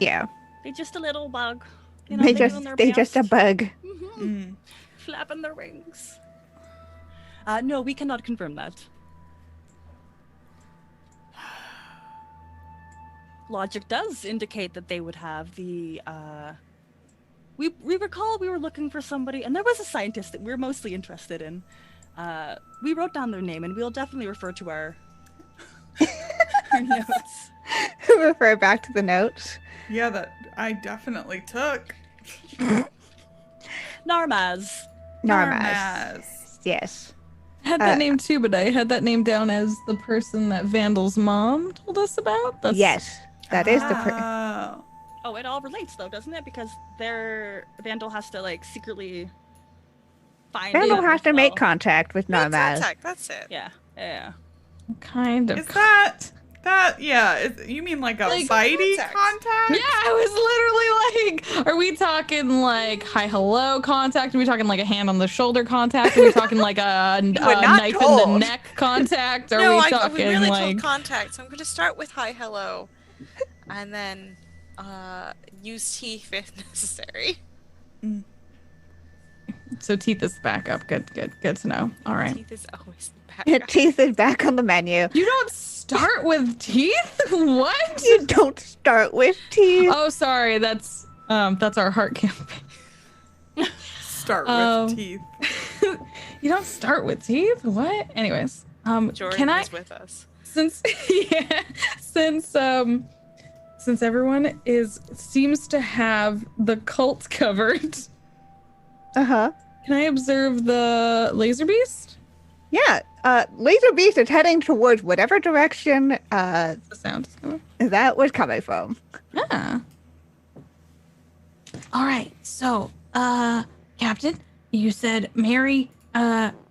Yeah. They're just a little bug. You They doing their just a best. bug. Flapping their wings. No, we cannot confirm that. Logic does indicate that they would have the, we recall we were looking for somebody, and there was a scientist that we were mostly interested in. We wrote down their name, and we'll definitely refer to our, our notes. Refer back to the notes. Yeah, that I definitely took. Narmaz. Narmaz. Yes. I had that name too, but I had that name down as the person that Vandal's mom told us about. Yes. That is the Oh. Oh, it all relates though, doesn't it? Because their Vandal has to like secretly find. Vandal them has as to make well. contact with Narmaz. Contact, that's it. Yeah. Kind of. Is that yeah? You mean like a Like bitey contact. Yeah, I was literally like, are we talking like hi hello contact? Are we talking like a hand on the shoulder contact? Are we talking like a were not knife in told. the neck contact? Are No, we we talking really like told contact, so I'm going to start with hi, hello, and then use teeth if necessary. so teeth is back up. Good to know. All right. Teeth is always the Your back. teeth is back on the menu. You don't start with teeth? What? You don't start with teeth. Oh, sorry. That's our heart campaign. Start with teeth. You don't start with teeth? What? Anyways, Jordan can I is with us. since since everyone seems to have the cult covered, Uh-huh. can I observe the laser beast? Yeah. Laser Beast is heading towards whatever direction The sound is coming. that was coming from. Ah. All right. So, Captain, you said Mary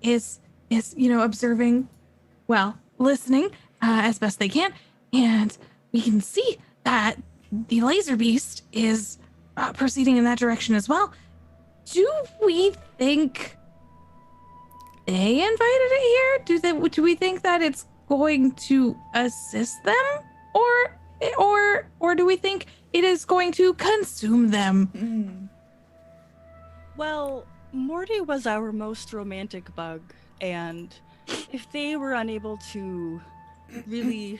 is observing, well, listening as best they can, and we can see that the laser beast is proceeding in that direction as well. Do we think they invited it here? Do we think that it's going to assist them, or do we think it is going to consume them? Well, Morty was our most romantic bug, and if they were unable to really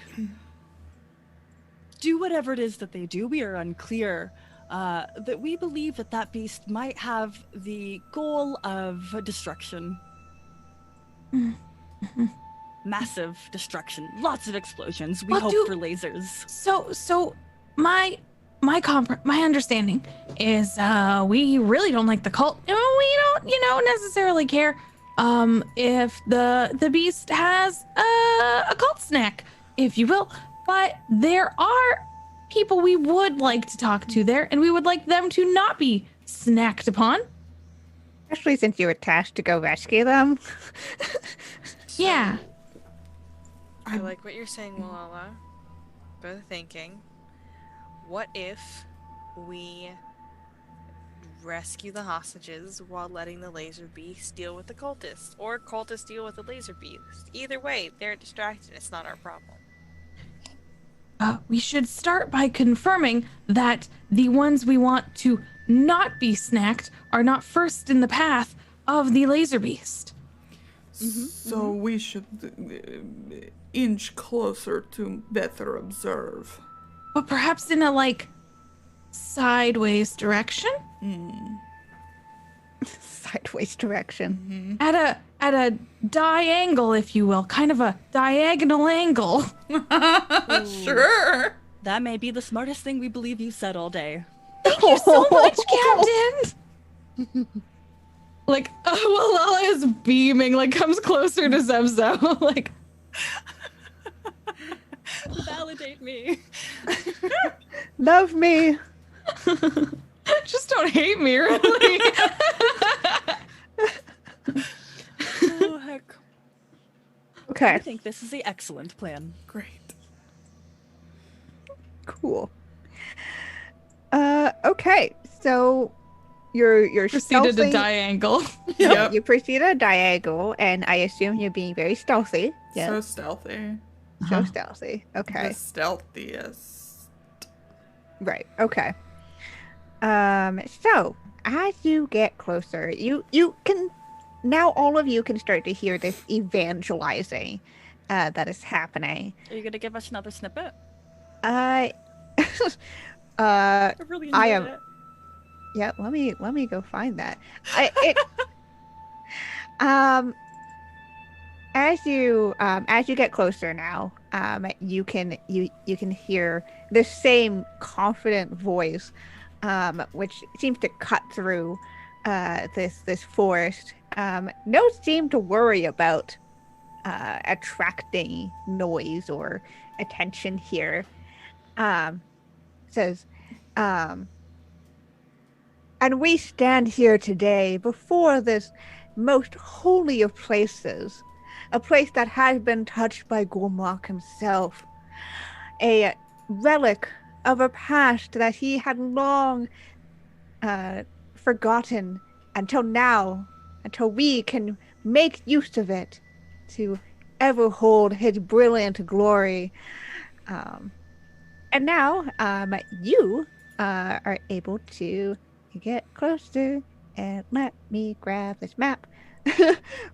do whatever it is that they do, we are unclear. That we believe that beast might have the goal of destruction. Massive destruction, lots of explosions. We hope for lasers. So my understanding is we really don't like the cult. We don't necessarily care if the beast has a cult snack, if you will. But there are people we would like to talk to there, and we would like them to not be snacked upon. Especially since you were tasked to go rescue them. Yeah. I like what you're saying, Malala. Both thinking, what if we rescue the hostages while letting the laser beast deal with the cultists, or cultists deal with the laser beast? Either way, they're distracted. It's not our problem. We should start by confirming that the ones we want to not be snacked are not first in the path of the laser beast. So we should inch closer to better observe. But perhaps in a, sideways direction? Sideways direction. At a diangle, if you will. Kind of a diagonal angle. Sure. That may be the smartest thing we believe you said all day. Thank you so much, Captain! Lala is beaming, comes closer to Zemzo, Validate me. Love me. Just don't hate me, really. Oh, heck. Okay. I think this is the excellent plan. Great. Cool. Okay. So you're Proceeded stealthy. to diangle. Yep. You proceed at a diagonal, and I assume you're being very stealthy. Yeah. So stealthy. So stealthy. Okay. The stealthiest. Right. Okay. So as you get closer, you can now all of you can start to hear this evangelizing that is happening. Are you gonna give us another snippet? I really I am. it. Yeah, let me go find that. As you get closer now, you can hear the same confident voice, which seems to cut through this forest. No seem to worry about attracting noise or attention here. Says, and we stand here today before this most holy of places, a place that has been touched by Gormlock himself, a relic of a past that he had long forgotten until now, until we can make use of it to ever hold his brilliant glory. And now you are able to get closer, and let me grab this map,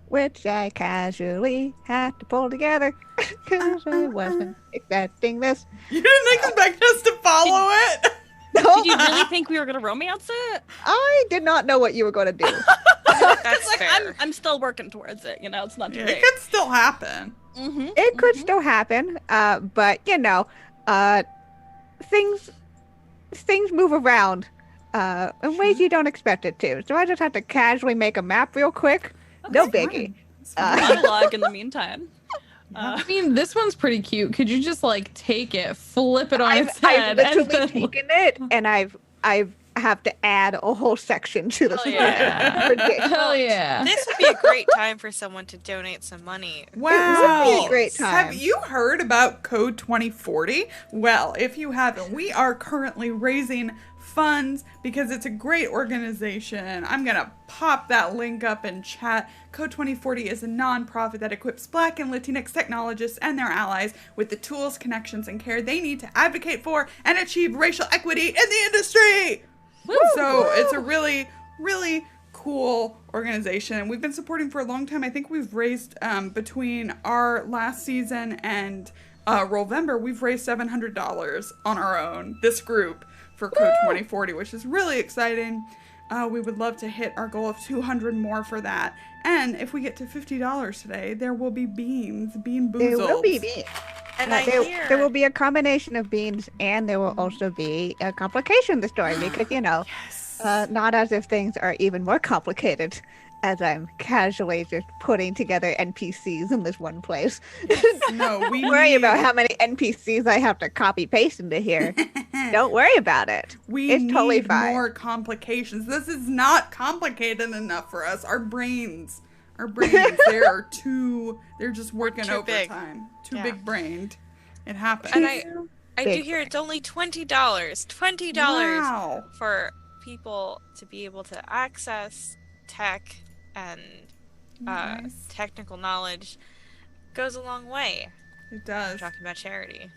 which I casually had to pull together because I wasn't expecting this. You didn't expect us to follow it? No, Did you really think we were gonna romance it? I did not know what you were going to do. That's fair. I'm still working towards it. It's not too Yeah, late. it could still happen. It could still happen, but things move around in ways you don't expect it to. So I just have to casually make a map real quick. No biggie. Monologue in the meantime. I mean, this one's pretty cute. Could you just take it, flip it on its I've head, literally and then taken it and I've have to add a whole section to the Oh, story. yeah. Ridiculous. Hell yeah. This would be a great time for someone to donate some money. Wow. It would be a great time. Have you heard about Code 2040? Well, if you haven't, we are currently raising funds because it's a great organization. I'm going to pop that link up in chat. Code 2040 is a nonprofit that equips Black and Latinx technologists and their allies with the tools, connections, and care they need to advocate for and achieve racial equity in the industry. So it's a really, really cool organization, and we've been supporting for a long time. I think we've raised between our last season and Rollvember, we've raised $700 on our own, this group, for Code 2040, which is really exciting. We would love to hit our goal of 200 more for that. And if we get to $50 today, there will be beans, bean boozled. There will be beans. And There will be a combination of beans, and there will also be a complication in the story because, not as if things are even more complicated as I'm casually just putting together NPCs in this one place. No, we worry need, about how many NPCs I have to copy paste into here. Don't worry about it. It's need totally fine. more complications. This is not complicated enough for us. Our brains, they're just working too big. overtime. Too Yeah. big brained. It happens. And I do Big hear it's only $20. $20 Wow. for people to be able to access tech and Nice. technical knowledge goes a long way. It We're does. talking about charity.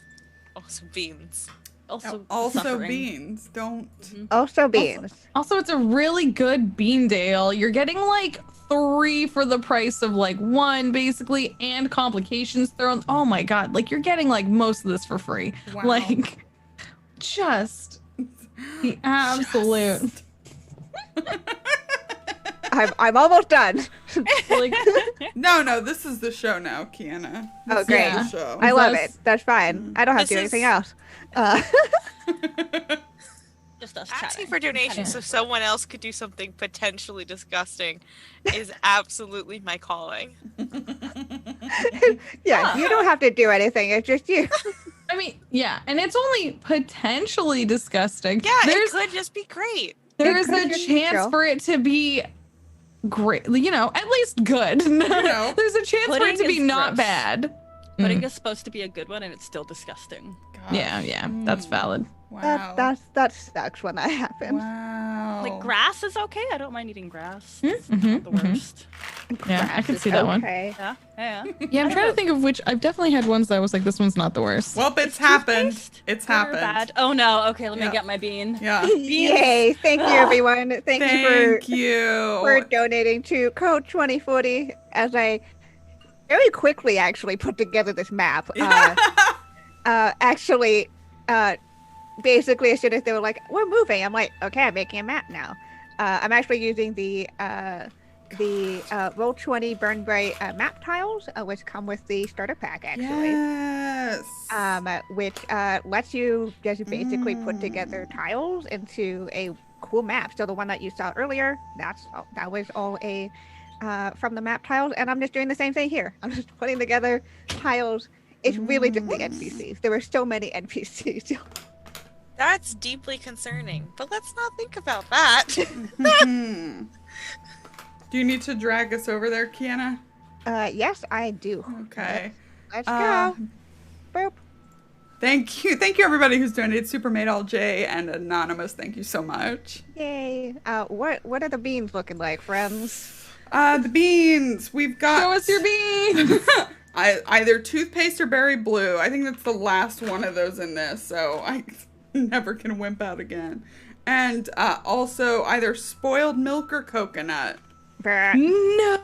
Also beans. Also suffering. beans. Don't. Also beans. Also, it's a really good bean deal. You're getting like 3 for the price of like 1, basically, and complications thrown. Oh my god! Like you're getting like most of this for free. Wow. Like, just the absolute. I'm almost done. Like, No, this is the show now, Kienna. Oh, This is great. the show. I love That's- it. That's fine. I don't have to do This anything is- else. Just us Asking chatting. for donations so someone else could do something potentially disgusting is absolutely my calling. Yeah, you don't have to do anything. It's just you. I mean, yeah, and it's only potentially disgusting. Yeah, There's it could just be great. there's It could a be chance neutral. for it to be great. At least good. know. There's a chance for it Pudding to be is not gross. bad. Pudding is supposed to be a good one, and it's still disgusting. Gosh. Yeah, that's valid. Wow. That sucks when that happens. Wow. Like grass is okay. I don't mind eating grass. Mhm, It's not the mhm. worst. Yeah, I can It's see that one. okay. Yeah, yeah. Yeah, I'm trying to think of which. I've definitely had ones that I was like, this one's not the worst. Well, it's happened. Toothpaste, It's good or happened. bad? Oh no. Okay, let me Yeah. get my bean. Yeah. Yay! Thank you, everyone. Thank you Thank you. for donating to Code 2040. As I very quickly actually put together this map. Basically, as soon as they were like, "We're moving," I'm like, "Okay, I'm making a map now." I'm actually using the Roll20 Burn Bryte map tiles, which come with the starter pack, actually. Yes. Which lets you just basically put together tiles into a cool map. So the one that you saw earlier, that was all from the map tiles, and I'm just doing the same thing here. I'm just putting together tiles. It's really just the NPCs. There were so many NPCs. That's deeply concerning, but let's not think about that. Hmm. Do you need to drag us over there, Kienna? Yes, I do. Okay. Let's go. Boop. Thank you, everybody who's donated. Super Made All J and Anonymous. Thank you so much. Yay. What are the beans looking like, friends? The beans. We've got. Show us your beans. Either toothpaste or berry blue. I think that's the last one of those in this, so I never can wimp out again. And also either spoiled milk or coconut. Brr. No.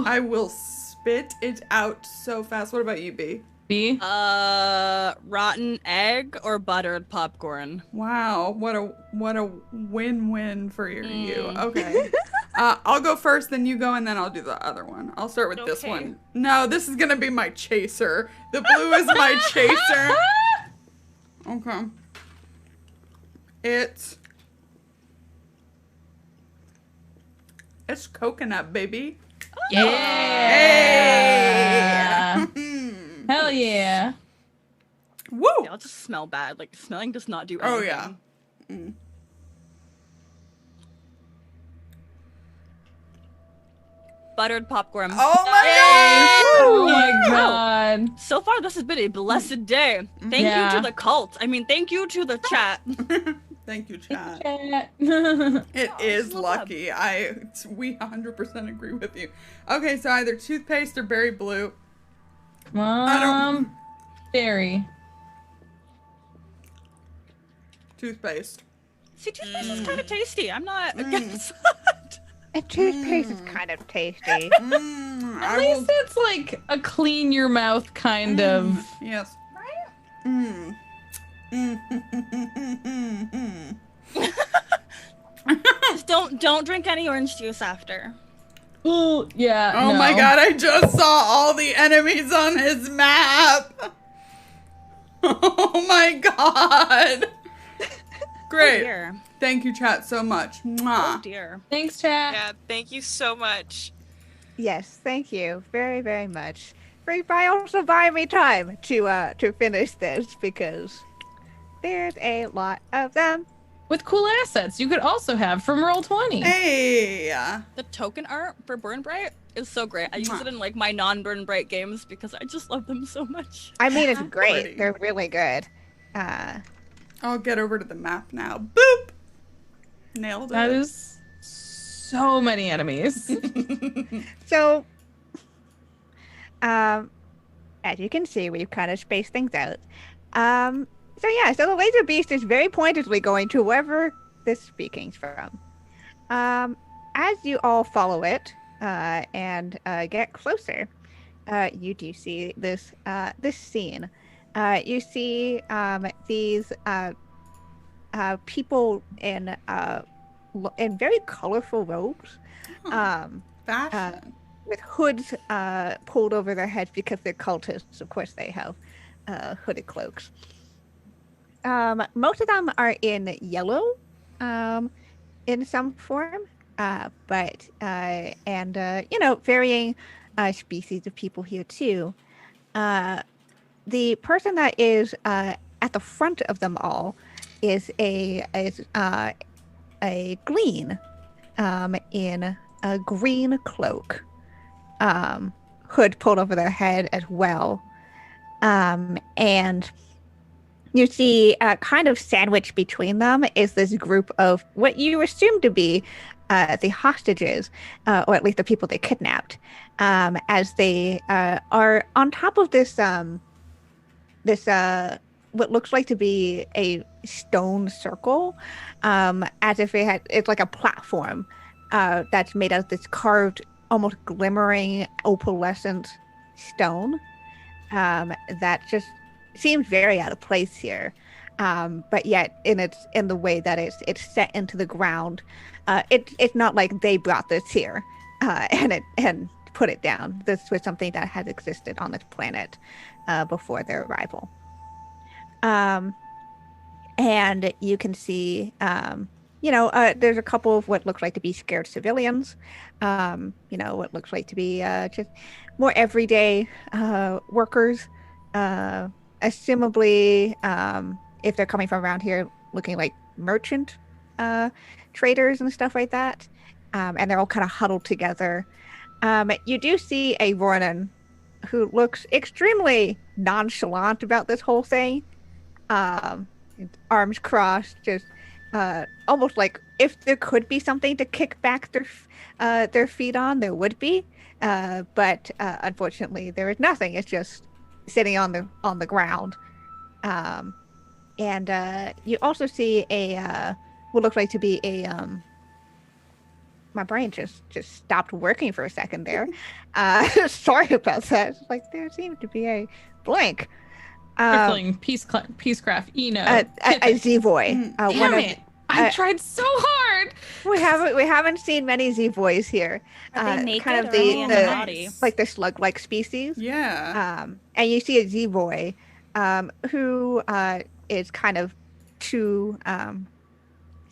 I will spit it out so fast. What about you, B? B. Rotten egg or buttered popcorn. Wow, what a win-win for you. Okay. I'll go first, then you go, and then I'll do the other one. I'll start with this Okay. one. No, this is gonna be my chaser. The blue is my chaser. Okay. It's coconut, baby. Yeah. Hey! Hell yeah. Woo! They all just smell bad. Like smelling does not do anything. Oh yeah. buttered popcorn. Oh Oh my my god. So far, this has been a blessed day. Thank you Yeah. to the cult. I mean, thank you to the chat. god! Thank you, chat. Chat. It is no problem. lucky. We 100% agree with you. Okay, so either toothpaste or berry blue. Berry. Toothpaste. See, toothpaste is kind of tasty. I'm not against And toothpaste is kind of tasty. At least it's like a clean your mouth kind of. Yes. Just don't drink any orange juice after. Ooh, yeah. Oh no. my god, I just saw all the enemies on his map! Oh my god! Great. Oh dear. Thank you, chat, so much. Oh Mwah. dear. Thanks, chat. Yeah, thank you so much. Yes, thank you very, very much. Also buy me time to finish this because there's a lot of them. With cool assets you could also have from Roll20. Hey! The token art for Burn Bryte is so great. I use it in like my non-Burn Bryte games because I just love them so much. I mean, it's great. Pretty. They're really good. I'll get over to the map now. Boop! Nailed it. That is so many enemies. So, as you can see, we've kind of spaced things out. So the laser beast is very pointedly going to wherever this speaking's from. As you all follow it and get closer, you do see this scene. You see these people in very colorful robes. Fashion. With hoods pulled over their heads because they're cultists. Of course, they have hooded cloaks. Most of them are in yellow, in some form, but varying species of people here too. The person that is at the front of them all is a glean in a green cloak. Hood pulled over their head as well. And you see kind of sandwiched between them is this group of what you assume to be the hostages, or at least the people they kidnapped, as they are on top of this what looks like to be a stone circle, as if it's like a platform that's made out of this carved, almost glimmering opalescent stone that just seems very out of place here, but yet in the way that it's set into the ground, it's not like they brought this here and put it down. This was something that had existed on this planet before their arrival. And you can see, there's a couple of what looks like to be scared civilians, what looks like to be just more everyday workers, assumably, if they're coming from around here, looking like merchant traders and stuff like that. And they're all kind of huddled together. You do see a Ronin who looks extremely nonchalant about this whole thing. Arms crossed, just almost like if there could be something to kick back their feet on, there would be. But unfortunately, there is nothing. It's just sitting on the ground. And you also see what looks like to be my brain just stopped working for a second there. Sorry about that. It's like there seemed to be a blank. Crippling Peacecraft Eno. A Zvoy. Damn it! I tried so hard. We haven't seen many Zvoys here. Are they naked kind of or only in the body? like the slug-like species. Yeah. And you see a Zvoy, who is kind of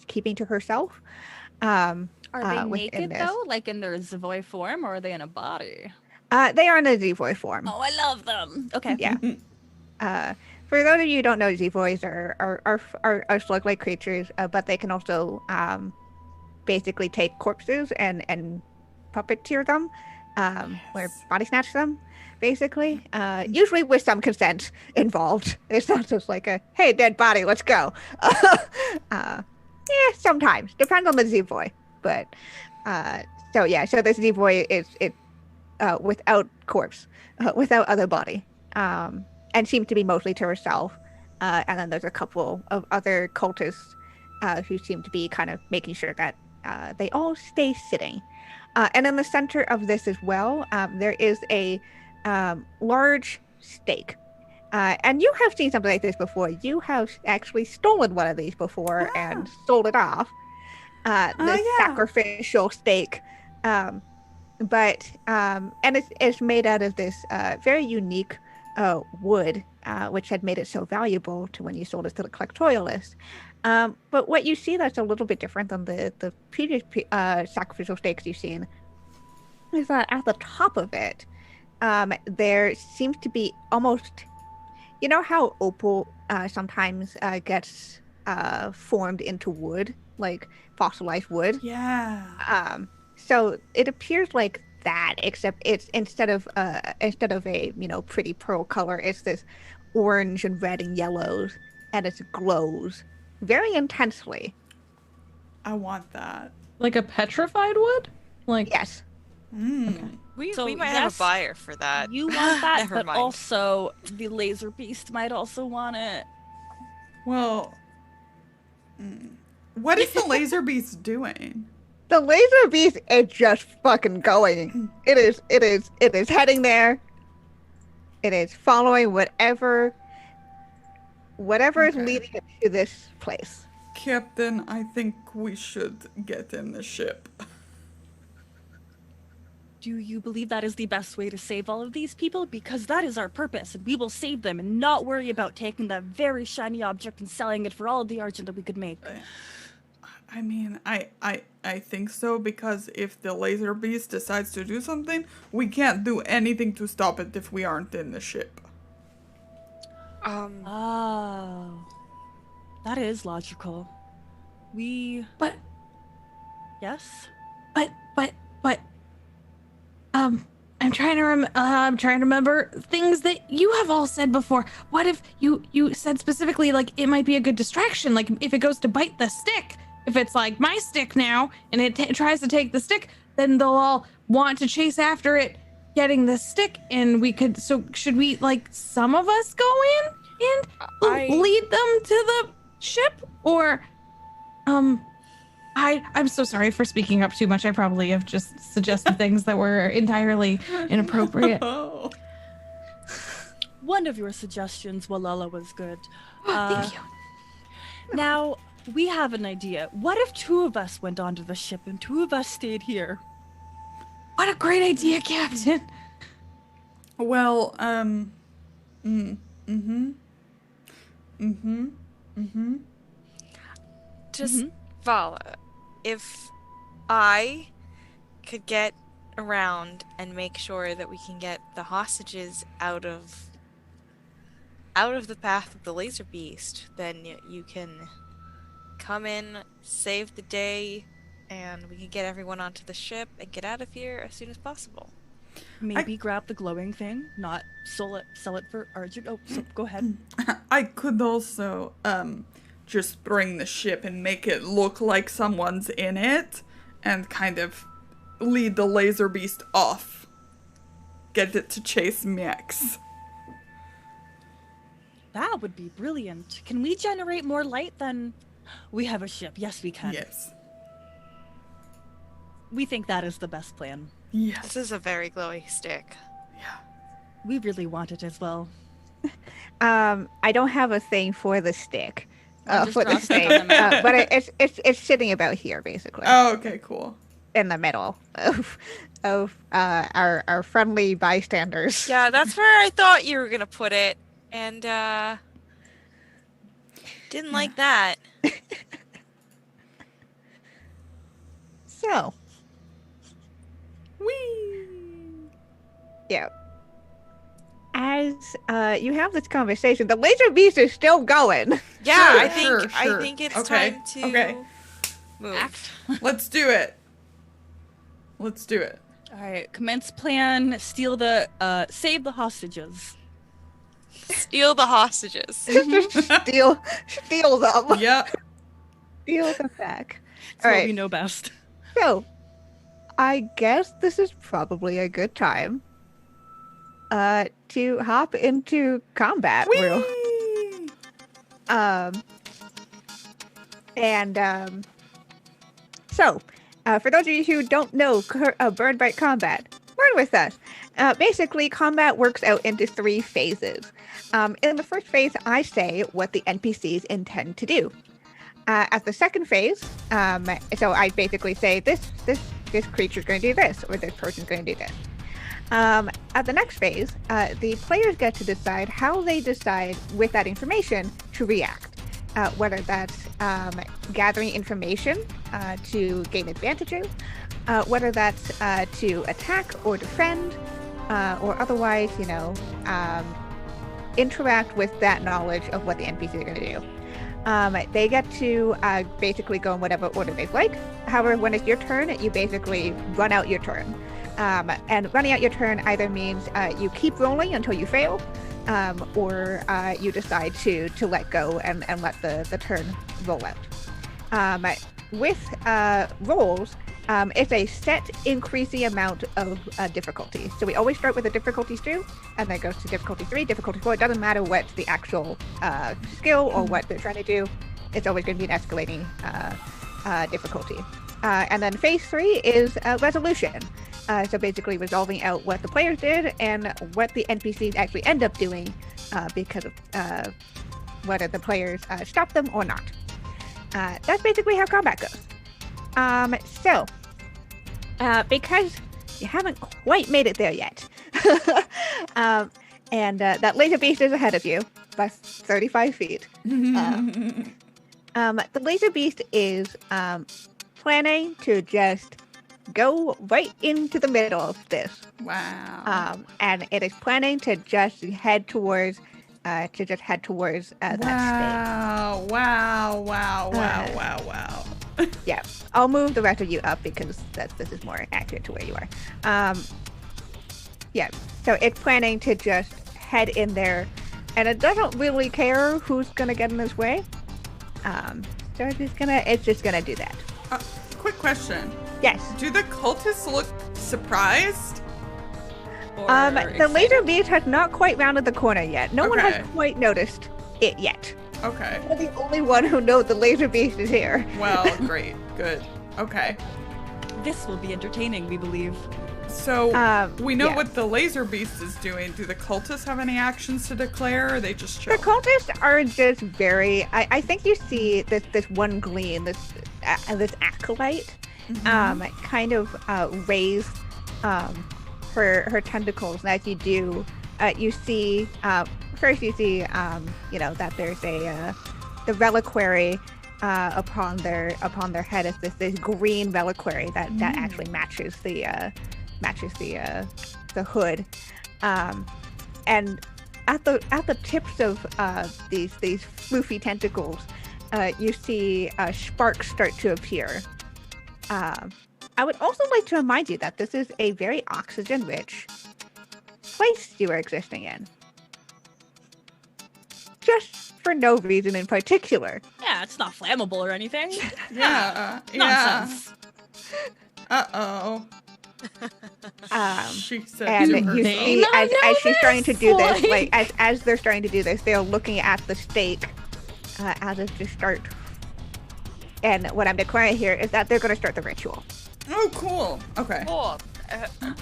keeping to herself. Are they within naked this. though, like in their Zvoy form, or are they in a body? They are in a Zvoy form. Oh, I love them. Okay. Yeah. For those of you who don't know, Zvoys are slug-like creatures, but they can also basically take corpses and puppeteer them where body snatch them, basically. Usually with some consent involved. It's not just like a, hey, dead body, let's go. Yeah, sometimes. Depends on the Z-Boy. But, so this Z-Boy is without corpse, without other body, and seems to be mostly to herself. And then there's a couple of other cultists who seem to be kind of making sure that they all stay sitting. And in the center of this as well, there is a large stake. And you have seen something like this before. You have actually stolen one of these before and sold it off. Sacrificial stake. And it's made out of this very unique wood, which had made it so valuable to when you sold it to the collectorialist. But what you see that's a little bit different than the previous sacrificial stakes you've seen is that at the top of it, there seems to be almost, you know how opal sometimes gets formed into wood, like fossilized wood? Yeah. So it appears like that, except it's instead of a pretty pearl color, it's this orange and red and yellows, and it glows very intensely. I want that. Like a petrified wood? Like yes. Okay. We might have a buyer for that. You want that, Never but mind. also the laser beast might also want it. Well, what is the laser beast doing? The laser beast is just fucking going. It is heading there. It is following whatever is leading it to this place. Captain, I think we should get in the ship. Do you believe that is the best way to save all of these people? Because that is our purpose, and we will save them and not worry about taking that very shiny object and selling it for all of the argent that we could make. I mean, I think so, because if the laser beast decides to do something, we can't do anything to stop it if we aren't in the ship. Oh. That is logical. But Yes? But I'm trying to remember things that you have all said before. What if you said specifically, like, it might be a good distraction, like if it goes to bite the stick, if it's like my stick now and it tries to take the stick, then they'll all want to chase after it getting the stick, and so should we, like, some of us go in and lead them to the ship, or I'm so sorry for speaking up too much. I probably have just suggested things that were entirely inappropriate. Oh. One of your suggestions, Walala, was good. Thank you. Now, we have an idea. What if 2 of us went onto the ship and 2 of us stayed here? What a great idea, Captain. Well, Just Vala, if I could get around and make sure that we can get the hostages out of the path of the laser beast, then you can come in, save the day, and we can get everyone onto the ship and get out of here as soon as possible. Maybe grab the glowing thing, not sell it for Arjun. Oh, so go ahead. I could also, just bring the ship and make it look like someone's in it and kind of lead the laser beast off. Get it to chase mechs. That would be brilliant. Can we generate more light than... We have a ship. Yes, we can. Yes. We think that is the best plan. Yes. This is a very glowy stick. Yeah. We really want it as well. I don't have a thing for the stick. Just For the drop it stick. on the map. But it's sitting about here, basically. Oh, okay, cool. In the middle of our friendly bystanders. Yeah, that's where I thought you were gonna put it, and didn't like that. So, Whee! yeah. As you have this conversation, the laser beast is still going. Yeah, Sure, I think sure. I think it's Okay, time to okay. move. Let's do it. Let's do it. All right, commence plan, save the hostages. Steal the hostages. Just steal them. Yep. Steal them back. It's All what right. we know best. So, I guess this is probably a good time to hop into combat. Whee! So, for those of you who don't know Burn Bryte combat, learn with us. Basically, combat works out into 3 phases. In the first phase, I say what the NPCs intend to do. At the second phase, so I basically say this creature's going to do this, or this person's going to do this. At the next phase, the players get to decide how they decide with that information to react. Whether that's gathering information to gain advantages, whether that's to attack or defend, or otherwise, interact with that knowledge of what the NPCs are going to do. They get to basically go in whatever order they like. However, when it's your turn, you basically run out your turn. And running out your turn either means you keep rolling until you fail, or you decide to let go and let the turn roll out. With rolls, it's a set increasing amount of difficulty. So we always start with a difficulty 2, and then goes to difficulty 3, difficulty 4. It doesn't matter what the actual skill or what they're trying to do. It's always going to be an escalating difficulty. And then phase 3 is resolution. So basically resolving out what the players did and what the NPCs actually end up doing because of whether the players stop them or not. That's basically how combat goes. Because you haven't quite made it there yet, and that laser beast is ahead of you by 35 feet. The laser beast is planning to just go right into the middle of this. Wow. And it is planning to just head towards that stake. Wow. Yeah, I'll move the rest of you up because this is more accurate to where you are. Yeah, so it's planning to just head in there, and it doesn't really care who's gonna get in its way. So it's just gonna do that. Quick question. Yes. Do the cultists look surprised? The laser beast has not quite rounded the corner yet. No one Okay. has quite noticed it yet. Okay. You're the only one who knows the laser beast is here. Well, great. Good. Okay. This will be entertaining, we believe. So, we know yeah. what the laser beast is doing. Do the cultists have any actions to declare, or are they just chill? The cultists are just very. I think you see this one gleam, this acolyte, kind of raise her tentacles, and as you do, you see first you see that there's the reliquary upon their head is this green reliquary that actually matches the hood, and at the tips of these floofy tentacles, you see sparks start to appear. I would also like to remind you that this is a very oxygen-rich place you are existing in. Just for no reason in particular. Yeah, it's not flammable or anything. Yeah. Nonsense. Uh-oh. And She said to you herself. see, as she's starting to do this, like- as they're starting to do this, they're looking at the stake as if to start. And what I'm declaring here is that they're going to start the ritual. Oh, cool. Okay. Cool.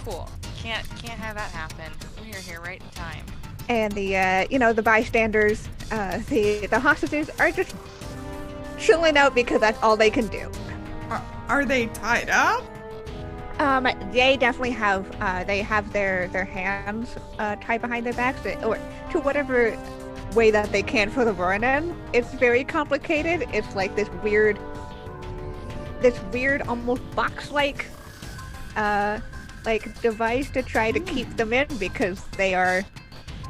Cool. Can't have that happen. We're here right in time. And the bystanders, the hostages are just chilling out because that's all they can do. Are they tied up? They definitely have their hands tied behind their backs, or to whatever way that they can for the Ronin. It's very complicated. It's like this weird almost box-like device to try to keep them in because they are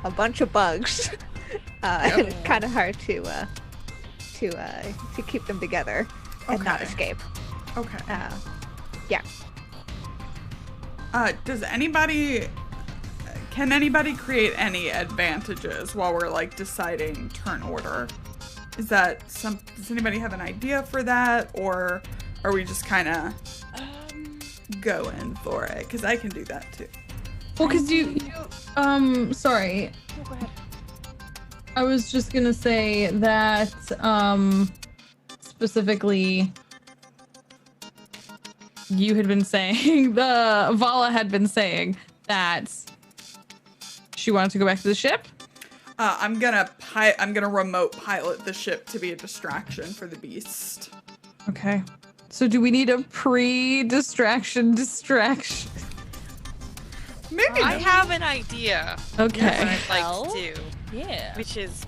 a bunch of bugs. And it's kind of hard to keep them together and not Okay. escape. Okay. Yeah. Can anybody create any advantages while we're like deciding turn order? Does anybody have an idea for that, or are we just kind of going for it? Because I can do that too. Well, because sorry. Oh, go ahead. I was just gonna say that, specifically, you had been saying, Vala had been saying that she wanted to go back to the ship. I'm gonna remote pilot the ship to be a distraction for the beast. Okay. So do we need a pre-distraction? Maybe I have an idea. Okay. What I'd like to do, Yeah. which is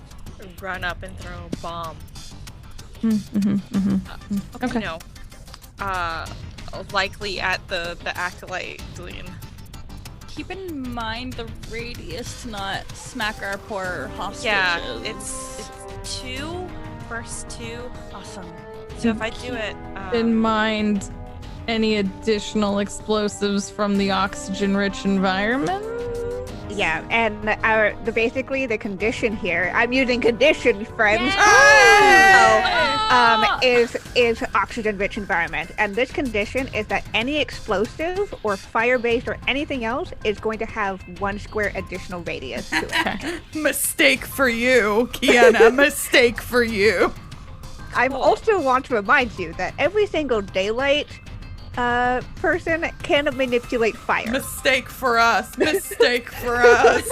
run up and throw a bomb. Okay. You know, likely at the acolyte Glean. Keep in mind the radius to not smack our poor hostages. Yeah, it's 2 versus 2. Awesome. So if I do it, In mind, any additional explosives from the oxygen-rich environment? Yeah, and basically the condition here, I'm using conditions, friends. Is oxygen-rich environment, and this condition is that any explosive or fire-based or anything else is going to have 1 square additional radius to it. Mistake for you, Kienna. Mistake for you. I also want to remind you that every single daylight person can manipulate fire. Mistake for us. Mistake for us.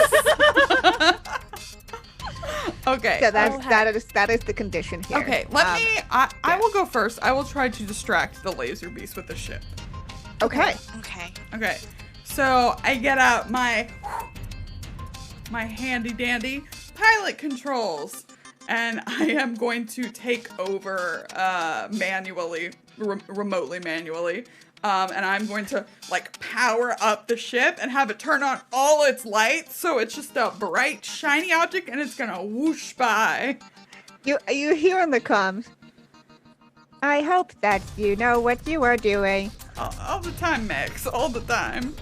Okay. So that is the condition here. Okay, I will go first. I will try to distract the laser beast with the ship. Okay. Okay, so I get out my handy dandy pilot controls, and I am going to take over remotely manually. And I'm going to like power up the ship and have it turn on all its lights, so it's just a bright, shiny object, and it's gonna whoosh by. You hear in the comms. I hope that you know what you are doing. All the time, Max. All the time.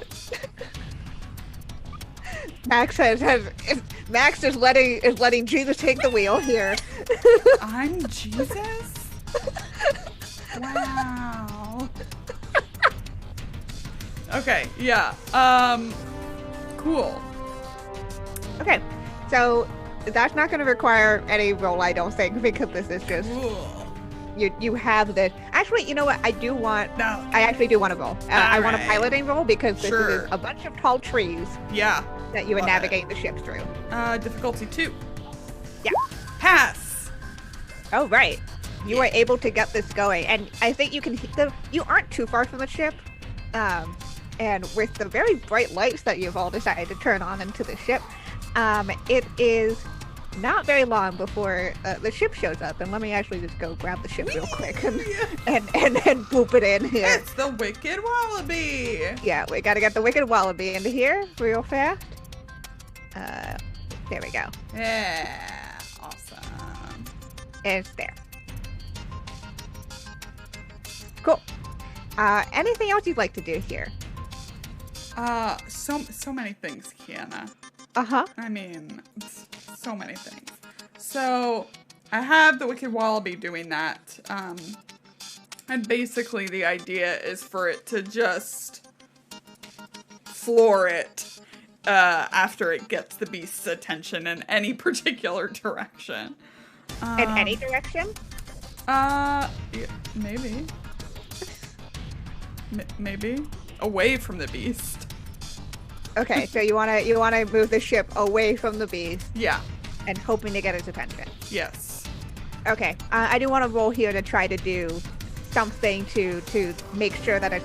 Max is letting Jesus take the wheel here. I'm Jesus? Wow. Okay, yeah. Cool. Okay, so that's not going to require any roll, I don't think, because this is just Cool. you have this. Actually, you know what? I actually do want to roll. I want a Alright. piloting roll because this Sure. is a bunch of tall trees Yeah. that you would Love navigate the ship through. Difficulty 2. Yeah. Pass. Oh right, you are able to get this going, and I think you can. You aren't too far from the ship. And with the very bright lights that you've all decided to turn on into the ship, it is not very long before the ship shows up. And let me actually just go grab the ship real quick and boop it in here. It's the Wicked Wallaby. Yeah, we gotta get the Wicked Wallaby into here real fast. There we go. Yeah. Awesome. It's there. Cool. Anything else you'd like to do here? So many things, Kienna. Uh-huh. I mean, so many things. So, I have the Wicked Wallaby doing that. And basically the idea is for it to just floor it after it gets the beast's attention in any particular direction. In any direction? Yeah, maybe. Maybe. Away from the beast. Okay, so you wanna move the ship away from the beast Yeah. and hoping to get its attention. Yes. Okay, I do want to roll here to try to do something to make sure that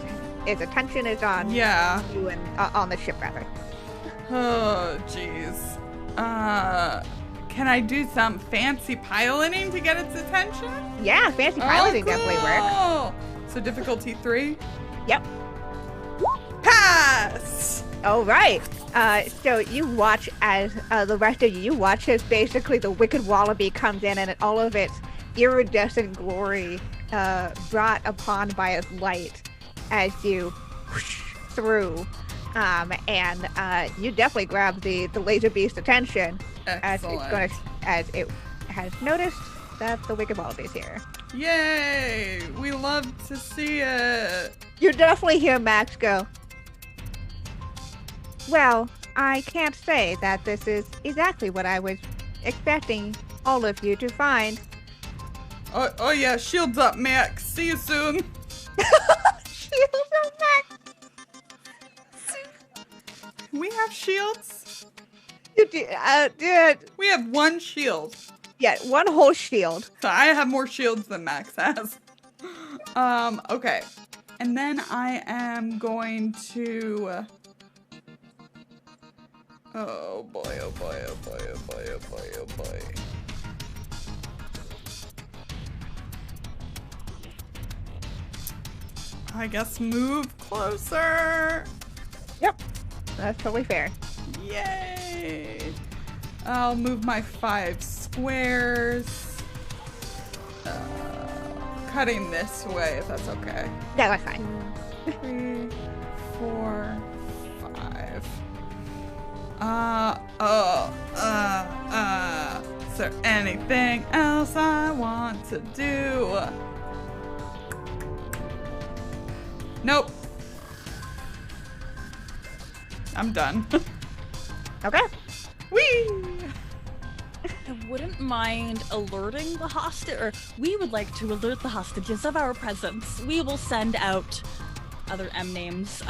its attention is on Yeah. you and on the ship rather. Oh, jeez. Can I do some fancy piloting to get its attention? Yeah, fancy piloting definitely works. Oh, so difficulty 3? Yep. Pass! All right. So you watch as the rest of you watch as basically the Wicked Wallaby comes in and all of its iridescent glory brought upon by its light as you whoosh through. And you definitely grab the laser beast's attention Excellent. as it has noticed that the wicked wallaby is here. Yay! We love to see it. You definitely hear Max go, well, I can't say that this is exactly what I was expecting all of you to find. Oh yeah, shields up, Max. See you soon. Shields up, Max. We have shields. You did. We have one shield. Yeah, one whole shield. So I have more shields than Max has. Okay. And then I am going to... Oh boy, oh boy, oh boy, oh boy, oh boy, oh boy. I guess move closer. Yep, that's totally fair. Yay! I'll move my 5 squares. Cutting this way, if that's okay. Yeah, that's fine. 3, 4, 5. Is there anything else I want to do? Nope. I'm done. Okay. Whee! I wouldn't mind alerting the hostage, or we would like to alert the hostages of our presence. We will send out other M names,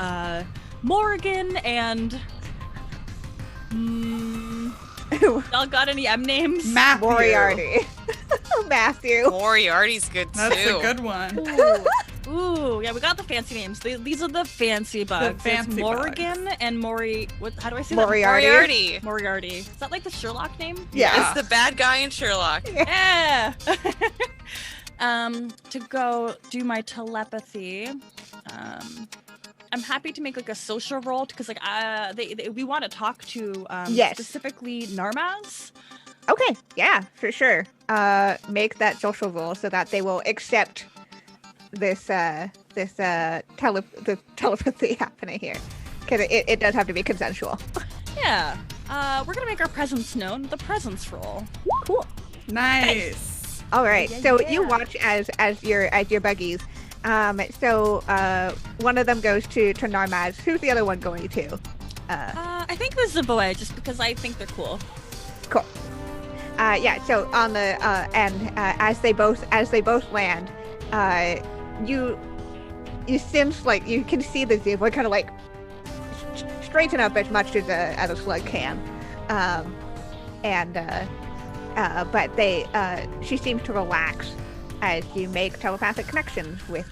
Morgan and... y'all got any M names? Matthew. Moriarty. Matthew. Moriarty's good too. That's a good one. Ooh, yeah, we got the fancy names. These are the fancy bugs. fancy it's Morgan bugs. and how do I say Moriarty. that? Moriarty. Is that like the Sherlock name? Yeah. It's the bad guy in Sherlock. Yeah. To go do my telepathy. I'm happy to make like a social roll because like we want to talk to Yes. specifically Narmaz. Okay, yeah, for sure. Make that social roll so that they will accept this telepathy happening here, because it does have to be consensual. Yeah. We're gonna make our presence known. The presence roll. Cool. Nice. All right. Yeah, So yeah. you watch as your buggies. So one of them goes to Narmaz. Who's the other one going to? I think this is a boy, just because I think they're cool. Cool. Yeah. So on the end, as they both land, you sense like you can see the zebra kind of like straighten up as much as a slug can, but she seems to relax as you make telepathic connections with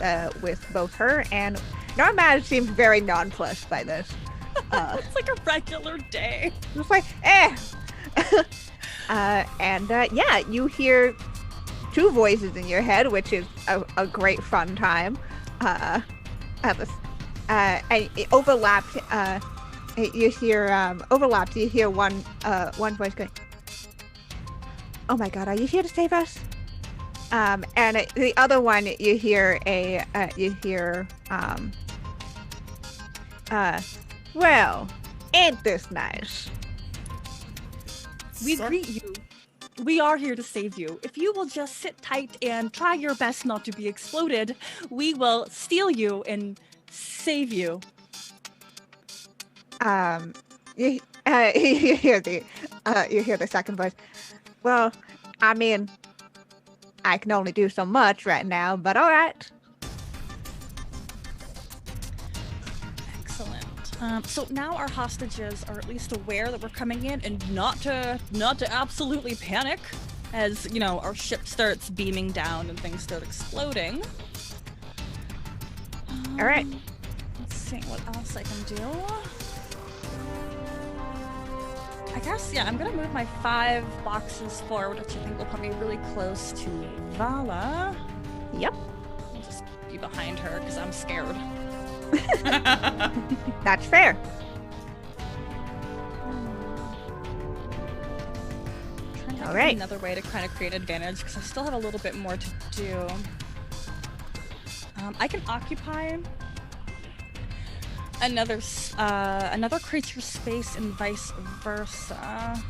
both her and Narmaz seems very nonplussed by this. It's like a regular day. It's like, yeah, you hear 2 voices in your head, which is a great fun time. And it overlapped. You hear overlapped. You hear one voice going, "Oh my God, are you here to save us?" And the other one, you hear well, ain't this nice? We greet you. We are here to save you. If you will just sit tight and try your best not to be exploded, we will steal you and save you. You hear the second voice. Well, I mean, I can only do so much right now, but all right. Excellent. So now our hostages are at least aware that we're coming in, and not to absolutely panic, as you know our ship starts beaming down and things start exploding. All right. Let's see what else I can do. I guess, yeah, I'm gonna move my 5 boxes forward, which I think will put me really close to Vala. Yep. I'll just be behind her because I'm scared. That's fair. Trying to All think right. of another way to kind of create advantage because I still have a little bit more to do. I can occupy. another creature's space and vice versa.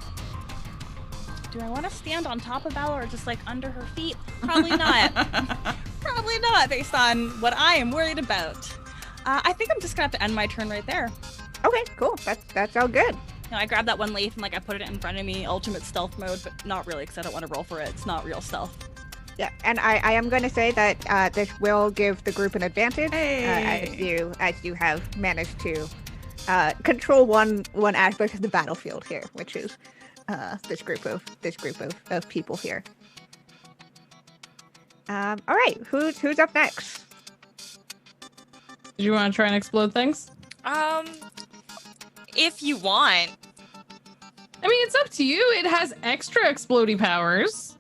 Do I want to stand on top of Vala or just like under her feet? Probably not. Probably not, based on what I am worried about. I think I'm just gonna have to end my turn right there. Okay, cool. That's all good. You know, I grabbed that one leaf and like I put it in front of me, ultimate stealth mode, but not really because I don't want to roll for it. It's not real stealth. Yeah, and I am going to say that this will give the group an advantage Hey. as you have managed to control one aspect of the battlefield here, which is this group of people here. All right, who's up next? Did you want to try and explode things? If you want. I mean, it's up to you. It has extra explodey powers.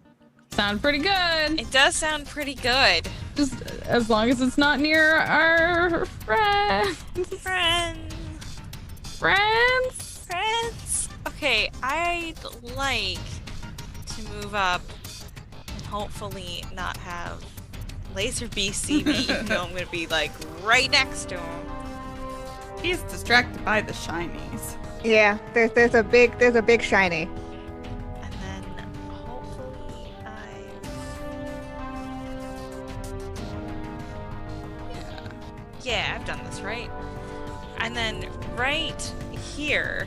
Sound pretty good. It does sound pretty good. Just as long as it's not near our friends. Friends. Okay, I'd like to move up and hopefully not have Laser Beast see me, even though I'm gonna be like right next to him. He's distracted by the shinies. Yeah, there's a big shiny. And then hopefully Yeah, I've done this right. And then right here,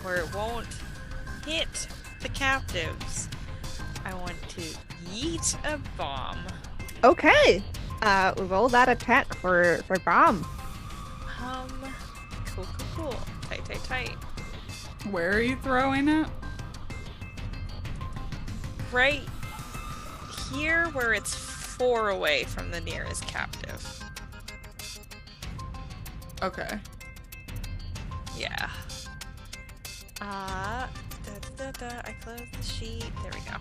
where it won't hit the captives, I want to yeet a bomb. Okay, roll that attack for bomb. Cool. Tight. Where are you throwing it? Right here, where it's 4 away from the nearest captive. Okay. Yeah. I close the sheet. There we go.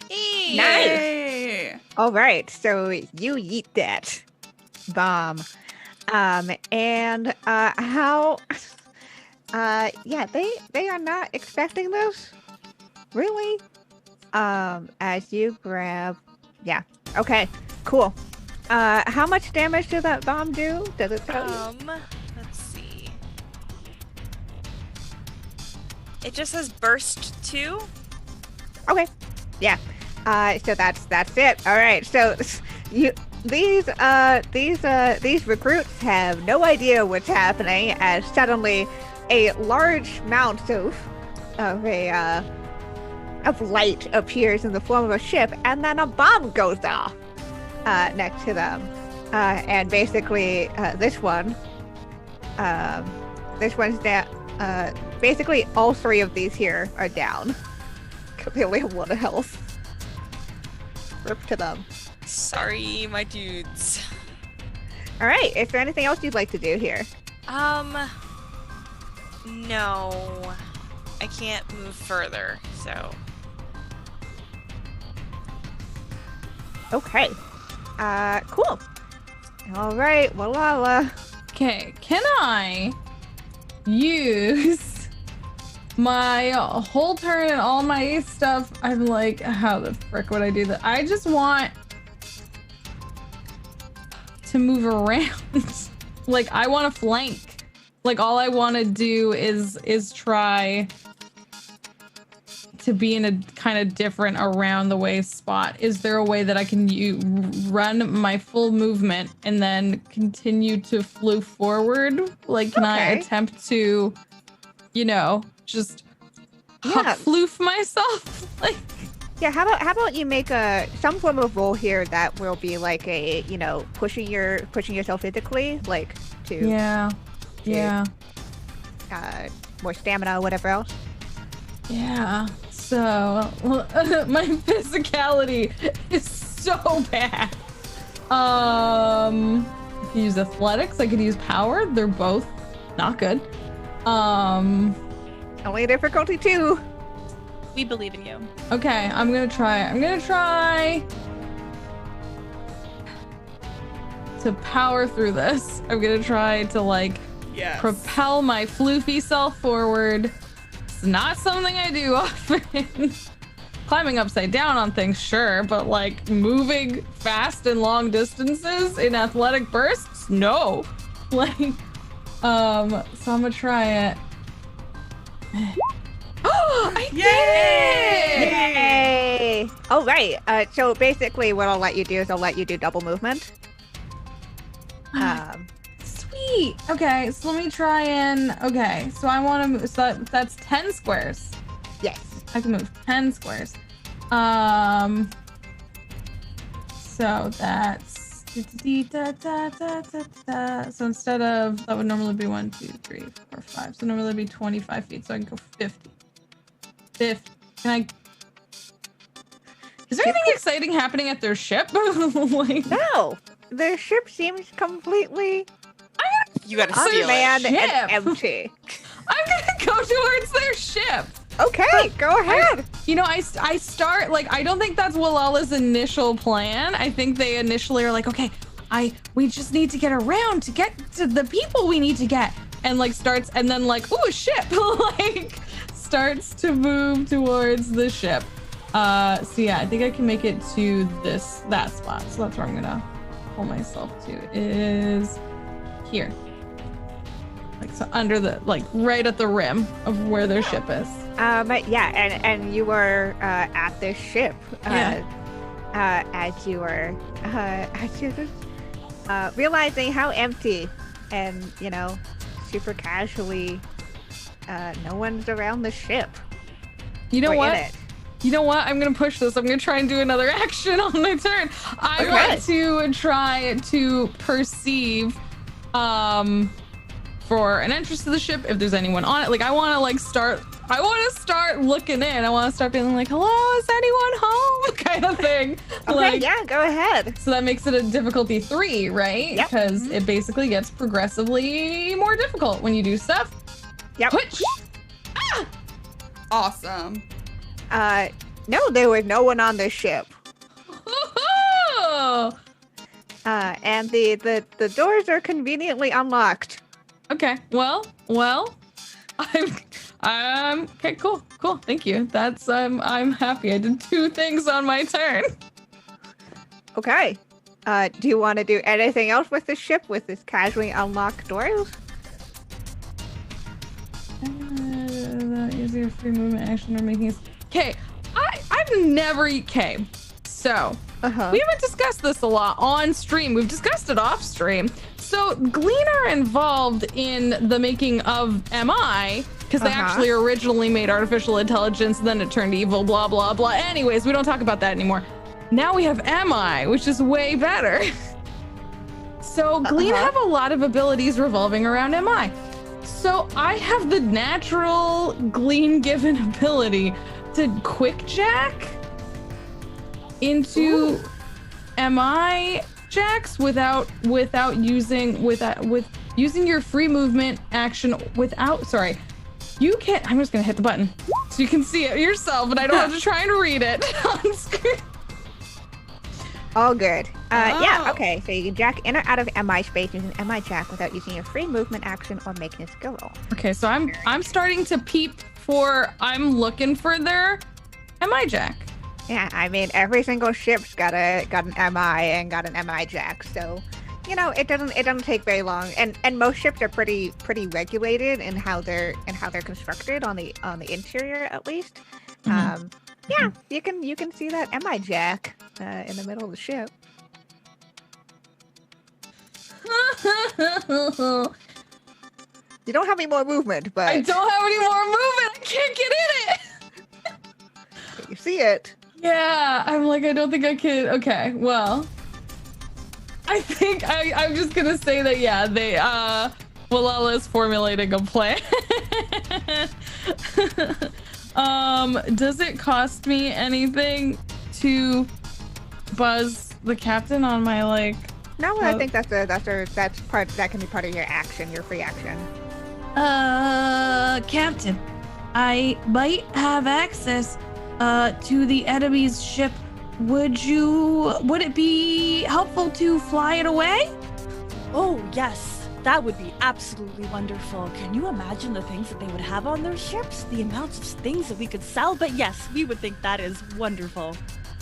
Hey! Nice. Yay! All right, so you yeet that bomb, and how? Yeah, they are not expecting this, really. As you grab, yeah, okay, cool. How much damage does that bomb do? Does it tell you? Let's see. It just says burst 2. Okay, yeah. So that's it. All right. So these recruits have no idea what's happening as suddenly a large amount of light appears in the form of a ship, and then a bomb goes off next to them, and basically this one's down. Basically, all 3 of these here are down. They only have 1 health. Rip to them. Sorry, my dudes. All right. Is there anything else you'd like to do here? No. I can't move further, so. Okay. Cool. All right. Well, Okay, can I use my whole turn and all my stuff? I'm like, how the frick would I do that? I just want to move around. Like, I want to flank. Like, all I want to do is try to be in a kind of different around the way spot. Is there a way that I can run my full movement and then continue to floof forward? Like, can I attempt to, just floof myself? Like, yeah. How about you make some form of roll here that will be like a pushing yourself physically, like to more stamina, whatever else. Yeah. So my physicality is so bad. I could use athletics. I could use power. They're both not good. Only difficulty 2. We believe in you. Okay, I'm gonna try to power through this. I'm gonna try to propel my floofy self forward, That's not something I do often. Climbing upside down on things, sure, but like moving fast and long distances in athletic bursts, no. Like, so I'm gonna try it. Oh, I did it! Yay! All right. So basically, what I'll let you do is I'll let you do double movement. Sweet. Okay, so let me try and. Okay, so I want to move. So that's 10 squares. Yes. I can move 10 squares. So that's. So instead of that would normally be 1, 2, 3, 4, 5. So normally it'd be 25 feet. So I can go 50. 50. Can I? Is there anything exciting happening at their ship? Like, No, their ship seems completely You gotta steal it. unmanned ship. and empty. I'm gonna go towards their ship. Okay, go ahead. You know, I start like I don't think that's Walala's initial plan. I think they initially are like, okay, we just need to get around to get to the people we need to get, and like starts and then like, ooh, a ship, like starts to move towards the ship. So yeah, I think I can make it to that spot. So that's where I'm gonna pull myself to is here. Like so under the like right at the rim of where their ship is. Yeah, and you were at this ship as you were just realizing how empty and super casually no one's around the ship. You know or what? in it. You know what? I'm gonna push this. I'm gonna try and do another action on my turn. I want to try to perceive for an entrance to the ship if there's anyone on it. Like I want to start looking in. I want to start being like, hello, is anyone home? Kind of thing. Okay, yeah, go ahead. So that makes it a difficulty 3, right? Yep. Because it basically gets progressively more difficult when you do stuff. Yep. Twitch. Ah! Awesome. No, there was no one on this ship. Oh! And the doors are conveniently unlocked. Okay. Well. I'm okay. Cool. Thank you. That's I'm happy. I did 2 things on my turn. Okay. Do you want to do anything else with the ship with this casually unlocked doors? Use your free movement action or making. Okay. I've never. Okay. So. We haven't discussed this a lot on stream. We've discussed it off stream. So Glean are involved in the making of MI because they actually originally made artificial intelligence, then it turned evil, blah, blah, blah. Anyways, we don't talk about that anymore. Now we have MI, which is way better. So Glean have a lot of abilities revolving around MI. So I have the natural Glean given ability to quick jack into MI jacks with using your free movement action sorry. You can't. I'm just gonna hit the button so you can see it yourself, and I don't have to try and read it on screen. All good. Yeah, okay. So you can jack in or out of MI space using MI jack without using your free movement action or making a skill roll. Okay, so I'm starting to peep for. I'm looking for their MI jack. Yeah, I mean every single ship's got an MI and got an MI jack, so it doesn't take very long, and most ships are pretty regulated in how they're constructed on the interior at least. Yeah, you can see that MI jack in the middle of the ship. You don't have any more movement, but I don't have any more movement. I can't get in it. You see it. Yeah, I'm like, I don't think I can. Okay, well, I think I'm just gonna say that, yeah, they, Walala is formulating a plan. Does it cost me anything to buzz the captain on my, like... No, I think that can be part of your action, your free action. Captain, I might have access to the enemy's ship. Would it be helpful to fly it away? Oh, yes. That would be absolutely wonderful. Can you imagine the things that they would have on their ships? The amounts of things that we could sell? But yes, we would think that is wonderful.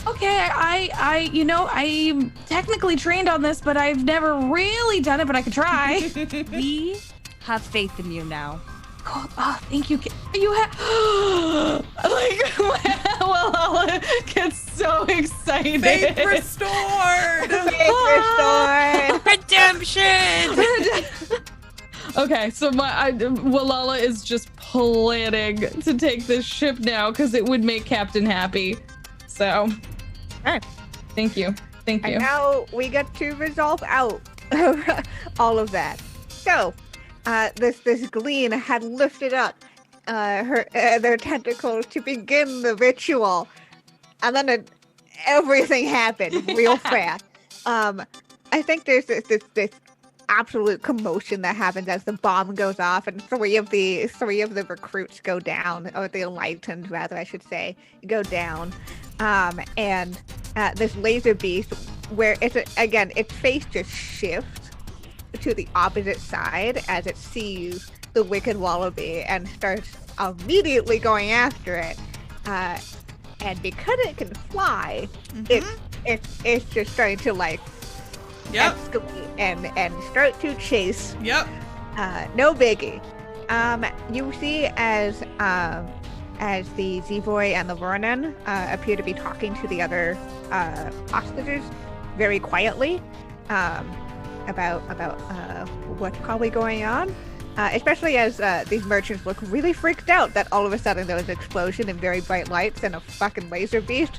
Okay, I'm technically trained on this, but I've never really done it, but I could try. We have faith in you now. Cool. Oh, thank you. You have Walala gets so excited. Faith restored! Faith restored! Redemption! Okay, so Walala is just planning to take this ship now because it would make Captain happy. So, Alright. Thank you. And now we get to resolve out all of that. So, this Glean had lifted up their tentacles to begin the ritual, and then everything happened real fast. I think there's this absolute commotion that happens as the bomb goes off, and three of the recruits go down, or the enlightened, rather, I should say, go down. And this laser beast, where its face just shifts to the opposite side as it sees the wicked wallaby and starts immediately going after it. And because it can fly, it's just starting to escalate and start to chase. Yep. No biggie. You see as the Zevoy and the Vernon appear to be talking to the other hostages very quietly about what's probably going on. Especially as these merchants look really freaked out that all of a sudden there was an explosion and very bright lights and a fucking laser beast.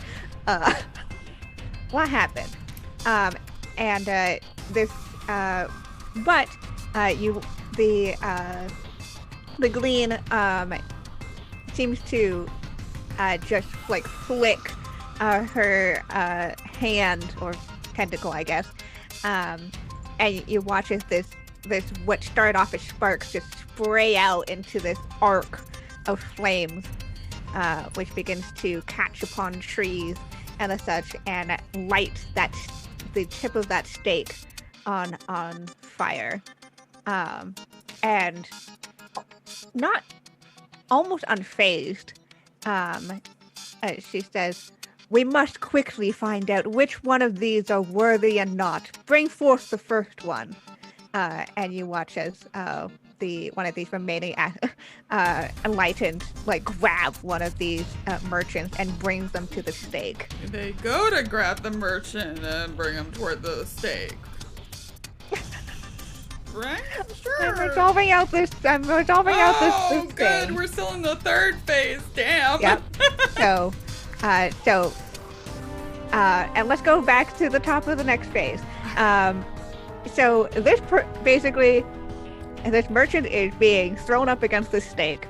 What happened? The Glean seems to just flick her hand or tentacle, I guess, and you watch as this what started off as sparks just spray out into this arc of flames, which begins to catch upon trees and such, and light the tip of that stake on fire, and not almost unfazed, she says, "We must quickly find out which one of these are worthy and not. Bring forth the first one." And you watch as one of these remaining enlightened grab one of these merchants and brings them to the stake. They go to grab the merchant and bring him toward the stake. Right? Sure. I'm resolving out this. Oh, good. Thing. We're still in the third phase. Damn. Yep. And let's go back to the top of the next phase. So this merchant is being thrown up against the stake,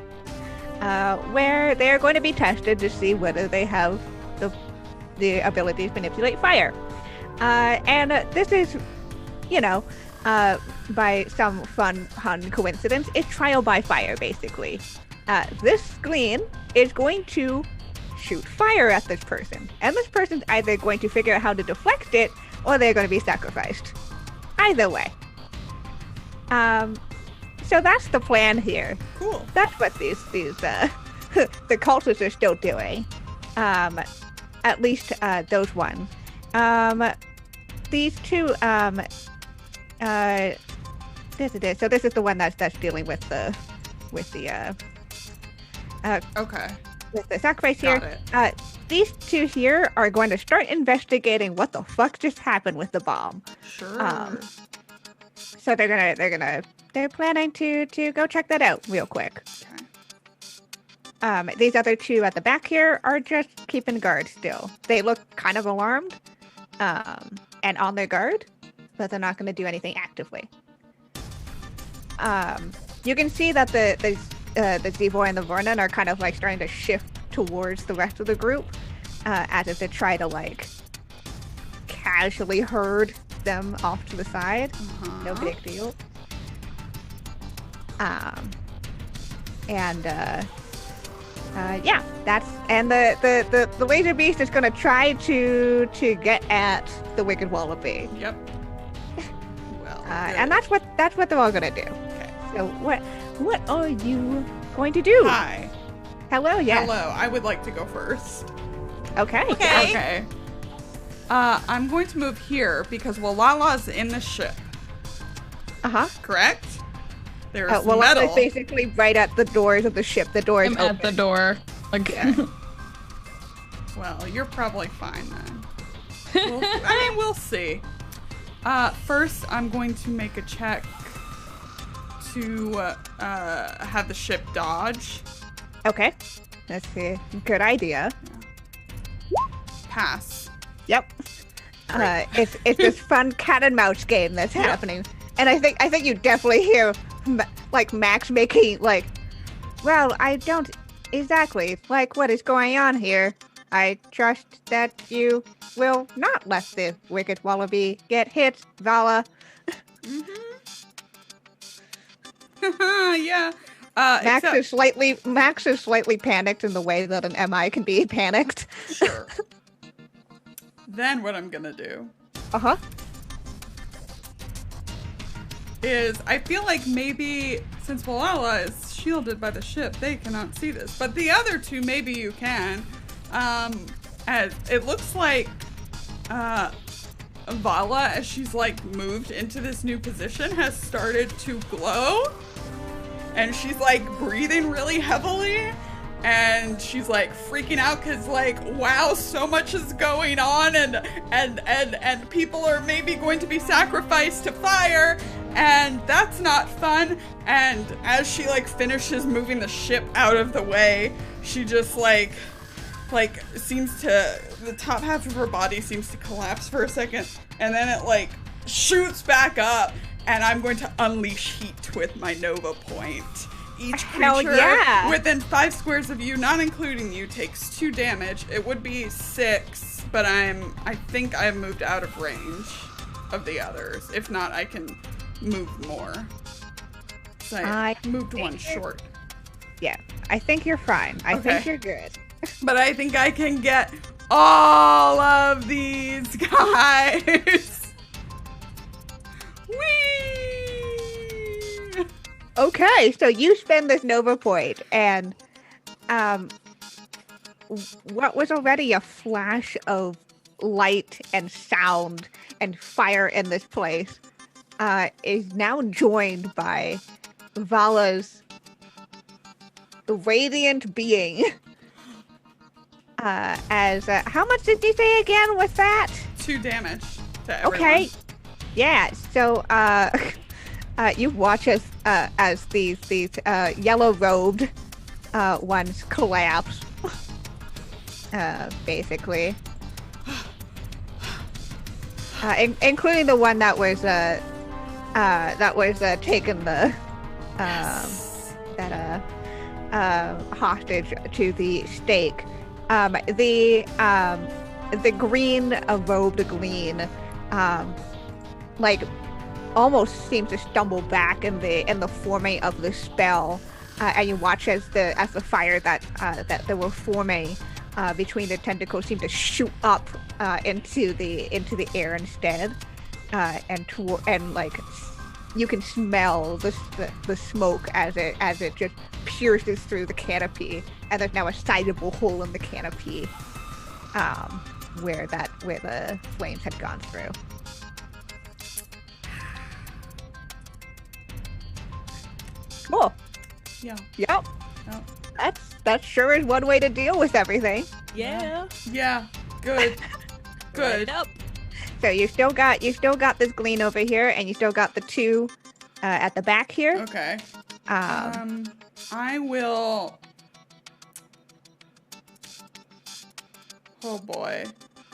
where they are going to be tested to see whether they have the ability to manipulate fire. And this is, by some fun coincidence, it's trial by fire, basically. This Glean is going to shoot fire at this person, and this person's either going to figure out how to deflect it, or they're going to be sacrificed. Either way. So that's the plan here. Cool. That's what these the cultists are still doing. At least those ones. These two. So this is the one that's dealing with the okay. With the sacrifice Got here. it. These two here are going to start investigating what the fuck just happened with the bomb. Sure. So they're planning to go check that out real quick. Okay. These other two at the back here are just keeping guard still. They look kind of alarmed, and on their guard, but they're not going to do anything actively. You can see that the Zevoy and the Vernon are kind of starting to shift towards the rest of the group, as if they try to casually herd them off to the side. No big deal. The laser beast is gonna try to get at the wicked wallaby. Yep. Well. and that's what they're all gonna do. Okay. So what are you going to do? Hi. Hello, yes. Hello. I would like to go first. Okay. Okay. Okay. I'm going to move here because Walala's in the ship. Correct? There's Well, metal. I'm basically right at the doors of the ship. The door is I'm open. at the door. Okay. Well, you're probably fine then. We'll see. First, I'm going to make a check to have the ship dodge. Okay. That's a good idea. Pass. Yep. It's this fun cat and mouse game that's happening, and I think you definitely hear like Max making like, well, I don't exactly like what is going on here. I trust that you will not let the wicked wallaby get hit, Vala. Yeah. Max is slightly panicked in the way that an MI can be panicked. Sure. Then what I'm gonna do is I feel like maybe since Walala is shielded by the ship, they cannot see this. But the other two, maybe you can. As it looks like Vala, as she's like moved into this new position, has started to glow. And she's like breathing really heavily. And she's like freaking out because like, wow, so much is going on and people are maybe going to be sacrificed to fire, and that's not fun. And as she like finishes moving the ship out of the way, she just like seems to, the top half of her body seems to collapse for a second, and then it like shoots back up, and I'm going to unleash heat with my Nova Point. Each creature within 5 squares of you, not including you, takes 2 damage. It would be 6, but I think I've moved out of range of the others. If not, I can move more. So I moved 1 short. Yeah, I think you're fine. I think you're good. But I think I can get all of these guys. Whee! Okay, so you spend this Nova Point, and what was already a flash of light and sound and fire in this place is now joined by Vala's radiant being. How much did you say again with that? 2 damage to everyone. Okay, yeah. So you watch as these yellow-robed ones collapse, basically, including the one that was taking the hostage to the stake. The green robed glean, like, almost seems to stumble back in the forming of the spell, and you watch as the fire that they were forming between the tentacles seem to shoot up into the air instead, and like you can smell the smoke as it just pierces through the canopy, and there's now a sizable hole in the canopy where the flames had gone through. Cool. Yeah. Yep. Oh. That sure is one way to deal with everything. Yeah. Yeah. Good. Good. Right up. So you still got this glean over here, and you still got the 2 at the back here. Okay. I will. Oh boy,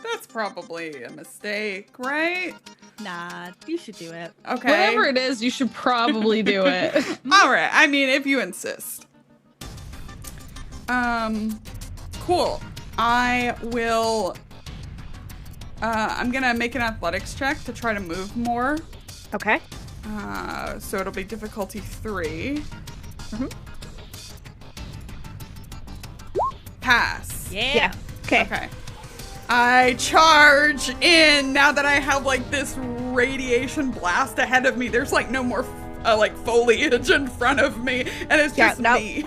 that's probably a mistake, right? Nah, you should do it. Okay. Whatever it is, you should probably do it. All right. I mean, if you insist. Cool. I will. I'm gonna make an athletics check to try to move more. Okay. So it'll be difficulty 3. Mhm. Pass. Yeah. Okay. Okay. I charge in now that I have like this radiation blast ahead of me. There's like no more like foliage in front of me, and it's just me.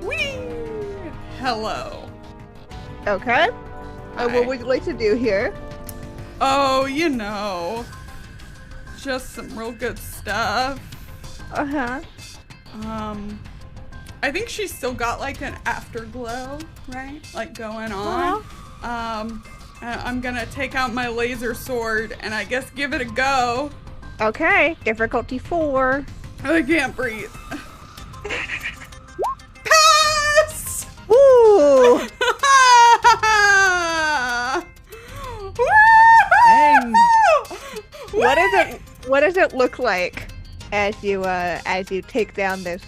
Whee! Hello. Okay. What would you like to do here? Oh, you know, just some real good stuff. Uh-huh. I think she's still got like an afterglow, right? Like going on. I'm gonna take out my laser sword and I guess give it a go. Okay. Difficulty 4. I can't breathe. Pass! Ooh! Dang. What does it look like as you take down this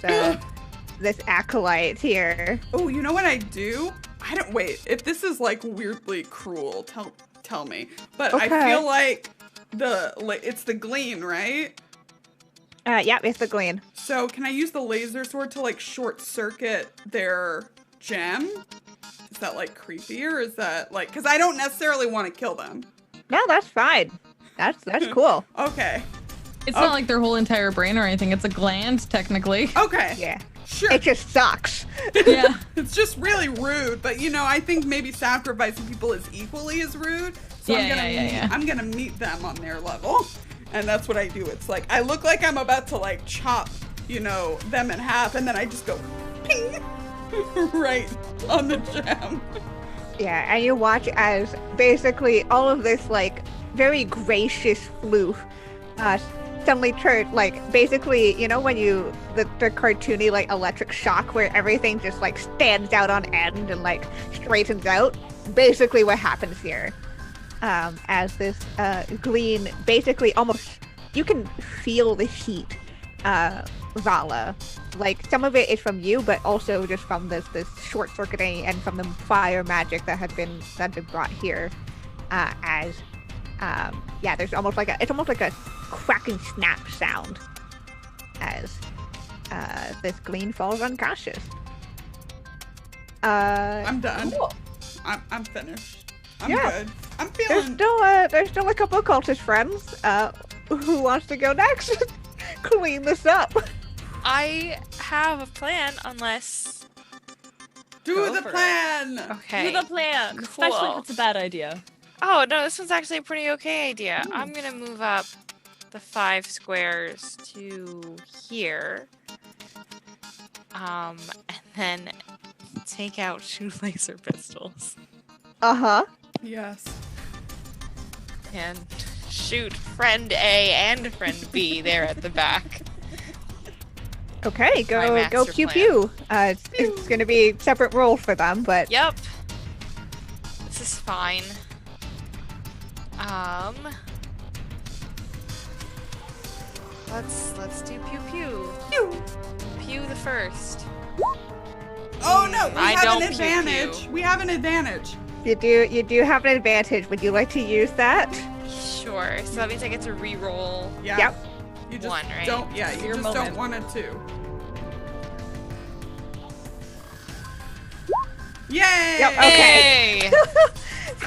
this acolyte here? Oh, you know what I do? I don't wait. If this is like weirdly cruel, tell me. But Okay. I feel like it's the gleam, right? Yeah, it's the glean. So can I use the laser sword to like short circuit their gem? Is that like creepy, or is that like, because I don't necessarily want to kill them. No, that's fine. That's cool. Okay. It's not like their whole entire brain or anything. It's a gland, technically. Okay. Yeah. Sure. It just sucks. Yeah. It's just really rude, but you know, I think maybe sacrificing people is equally as rude. So I'm gonna meet them on their level. And that's what I do. It's like I look like I'm about to like chop, you know, them in half, and then I just go ping right on the gem. Yeah, and you watch as basically all of this like very gracious floof suddenly turned like basically, you know, when the cartoony like electric shock where everything just like stands out on end and like straightens out. Basically what happens here. As this glean basically almost you can feel the heat, Vala. Like some of it is from you, but also just from this short circuiting and from the fire magic that had been brought here. There's almost like a cracking snap sound as this glean falls unconscious. I'm done. Cool. I'm finished. I'm Yeah. good. I'm feeling. There's still a couple of cultist friends. Who wants to go next? Clean this up. I have a plan, unless. Do Go the for it. plan. Okay. Do the plan, Cool. especially if it's a bad idea. Oh no, this one's actually a pretty okay idea. I'm gonna move up the 5 squares to here. And then take out 2 laser pistols Uh-huh. Yes. and shoot friend A and friend B there at the back. Okay, My go master pew plan. pew. It's gonna be separate roles for them, but Yep. This is fine. Let's do pew pew. Pew. Pew the first. Oh no, we I have don't an pew advantage. pew. We have an advantage. you do have an advantage. Would you like to use that? Sure. So that means I get to re-roll. Yeah. Yep. You just 1, right? don't. Yeah. You Your just moment. don't want it to. Yay! Yep, okay. Hey!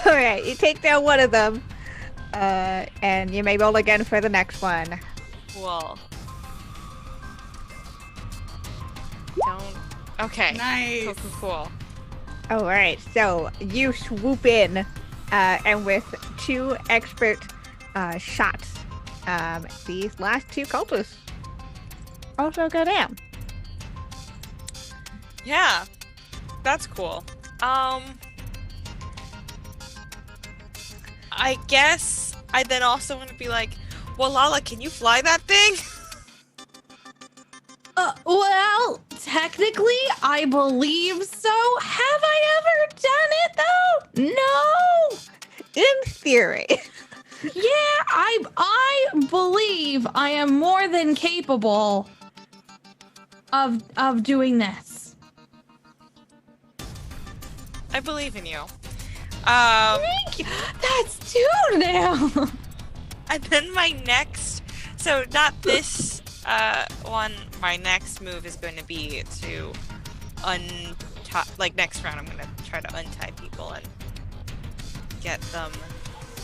All right, you take down one of them, and you may roll again for the next one. Cool. Don't. Okay. Nice. Cool, cool, cool. All right, so you swoop in, and with 2 expert shots, these last 2 cultists also go down. Yeah. That's cool. I guess I then also want to be like, well, Lala, can you fly that thing? Well, technically, I believe so. Have I ever done it though? No. In theory. Yeah, I believe I am more than capable of doing this. I believe in you. Thank you. That's 2 now. And then my next, so not this one, my next move is going to be to untie, like next round I'm going to try to untie people and get them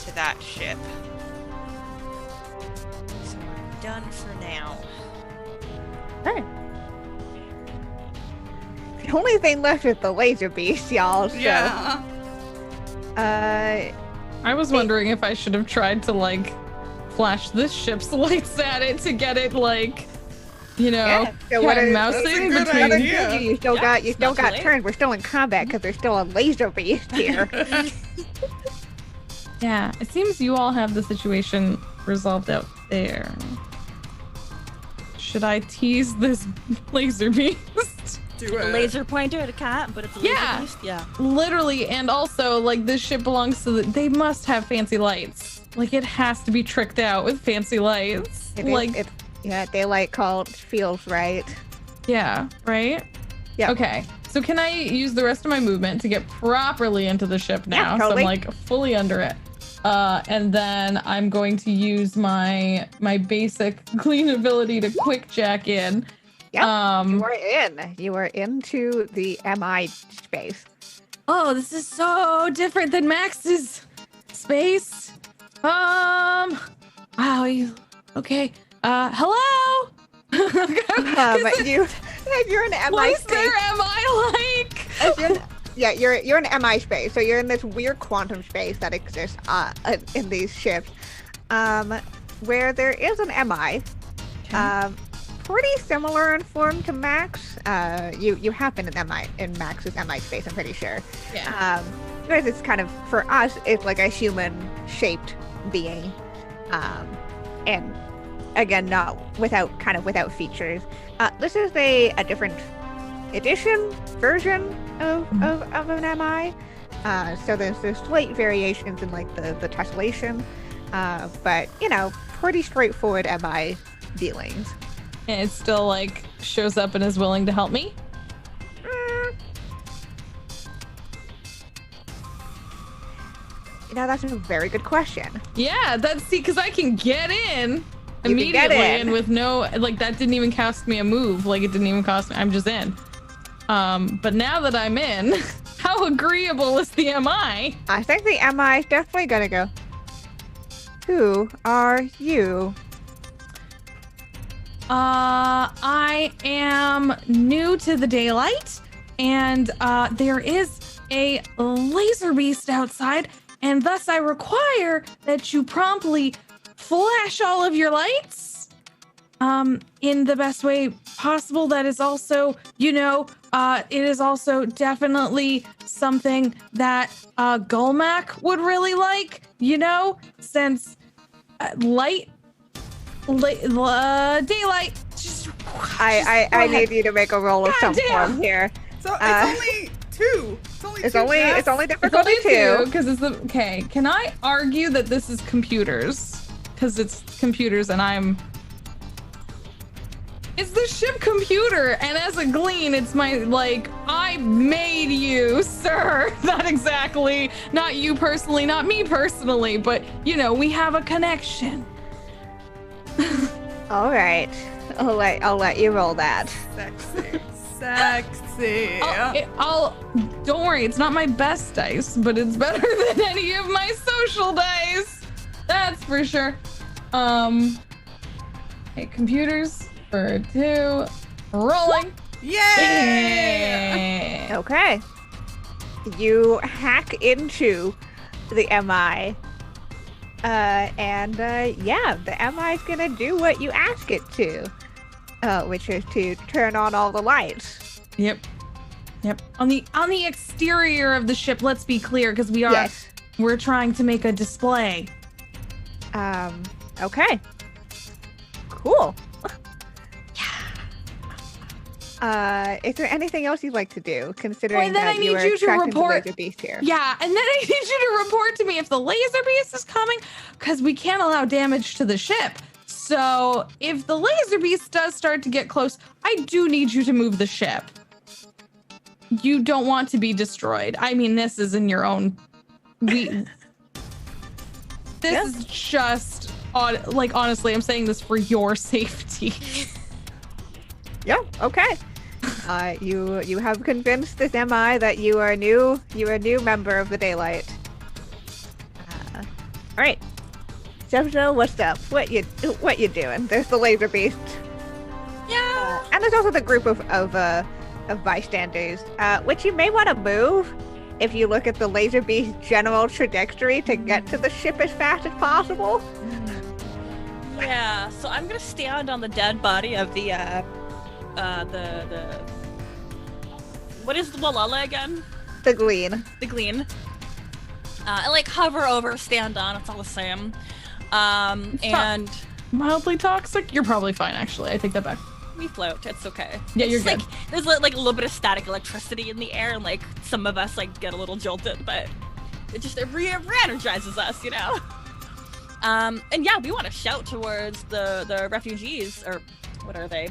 to that ship. So I'm done for now. Hey. The only thing left is the laser beast, y'all. So, Yeah. I was wondering if I should have tried to like flash this ship's lights at it to get it like, you know, Yeah, so what is- That's a mousing good between. idea. you still Yeah, got it's not too late. turned. We're still in combat because there's still a laser beast here. Yeah, it seems you all have the situation resolved out there. Should I tease this laser beast? Do A it. laser pointer at a cat, but it's a laser Yeah. beast. Yeah. Literally, and also, like, this ship belongs to they must have fancy lights. Like, it has to be tricked out with fancy lights. It is- Like, it's- yeah, daylight called feels right. yeah, right? Yeah. Okay, so can I use the rest of my movement to get properly into the ship now? totally. So I'm, like, fully under it. And then I'm going to use my basic clean ability to quick jack in. Yep. You are in. You are into the MI space. Oh, this is so different than Max's space. Wow, okay. Hello? You're in MI What is space. their MI like? You're in MI space, so you're in this weird quantum space that exists in these ships, where there is an MI, pretty similar in form to Max. You have been in Max's MI space, I'm pretty sure. Yeah. Because it's kind of, for us, it's like a human-shaped being, and again, not without features. This is a different version of an MI. So there's slight variations in like the tessellation, but pretty straightforward MI dealings. And it still like shows up and is willing to help me? That's a very good question. Yeah, because I can get in You can immediately get in. and with no, like, that didn't even cost me a move. Like, it didn't even cost me, I'm just in. But now that I'm in, how agreeable is the MI? I think the MI is definitely gonna go, "Who are you?" I am new to the daylight, and there is a laser beast outside, and thus I require that you promptly flash all of your lights in the best way possible. That is also, it is also definitely something that Gulmac would really like, since daylight. Just, I need you to make a roll of some Goddamn. form here. So it's only two. It's two, only Jess. difficulty two. because it's the okay. Can I argue that this is computers? Because it's computers, and it's the ship computer, and as a glean, it's I made you, sir. Not exactly, not you personally, not me personally, but we have a connection. All right, I'll let you roll that. Sexy. Don't worry, it's not my best dice, but it's better than any of my social dice. That's for sure. Okay, computers for 2. Rolling. Yay! Okay, you hack into the MI, and the MI is gonna do what you ask it to, which is to turn on all the lights. Yep. On the exterior of the ship, let's be clear, because Yes. we're trying to make a display. Okay. Cool. Is there anything else you'd like to do, considering then that I need are you to tracking the report- laser beast here? Yeah, and then I need you to report to me if the laser beast is coming, because we can't allow damage to the ship. So if the laser beast does start to get close, I do need you to move the ship. You don't want to be destroyed. I mean, this is in your own. This is just honestly, I'm saying this for your safety. Yeah. Okay. You have convinced this MI that you are a new member of the Daylight. Zelda, what's up? What you doing? There's the laser beast. Yeah. And there's also the group of bystanders, which you may want to move if you look at the laser beast's general trajectory to get to the ship as fast as possible. Yeah. So I'm gonna stand on the dead body of the what is the Walala again? The Glean. The Glean. And like hover over, stand on. It's all the same. And Mildly toxic? You're probably fine, actually. I take that back. we float. It's okay. Yeah, It's you're just, good. like there's like a little bit of static electricity in the air, and like some of us like get a little jolted, but it re-energizes us, you know. And yeah, we want to shout towards the refugees, or what are they?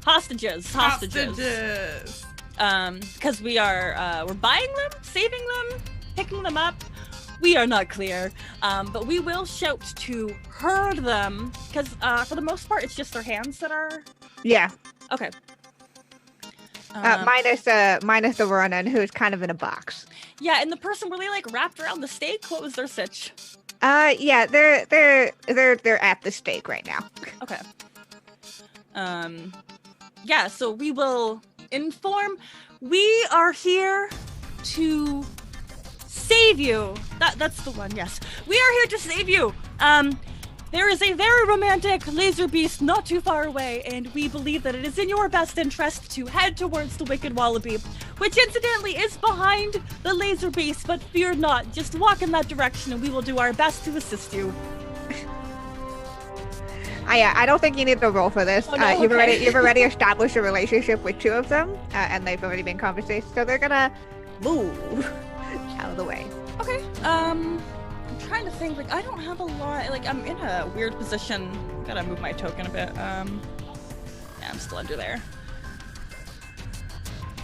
Hostages. Because we're buying them, saving them, picking them up. We are not clear, but we will shout to herd them, because for the most part, it's just their hands that are... Yeah. Okay. Minus the Ronin, who's kind of in a box. Yeah, and the person were they like wrapped around the stake? What was their sitch? Yeah, they're at the stake right now. Okay. Yeah, so we will inform. We are here to save you. That's the one, yes. We are here to save you. There is a very romantic laser beast not too far away, and we believe that it is in your best interest to head towards the Wicked Wallaby, which incidentally is behind the laser beast, but fear not. Just walk in that direction and we will do our best to assist you. I don't think you need to roll for this. Oh, no? You've Okay. already established a relationship with two of them, and they've already been conversations, so they're gonna move out of the way. Okay. I'm trying to think, like, I don't have a lot, like, I'm in a weird position. Gotta move my token a bit. Yeah, I'm still under there.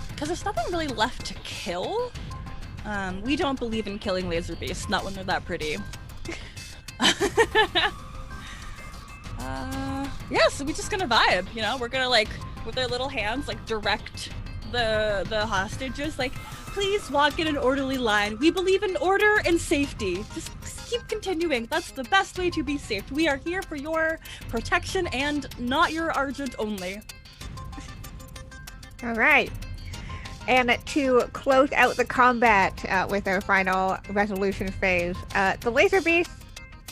Because there's nothing really left to kill. We don't believe in killing laser beasts, not when they're that pretty. Yeah, so we're just gonna vibe, you know? We're gonna, like, with our little hands, like, direct the hostages, like, please walk in an orderly line. We believe in order and safety. Just keep continuing. That's the best way to be safe. We are here for your protection and not your argent only. All right. And to close out the combat with our final resolution phase, the laser beast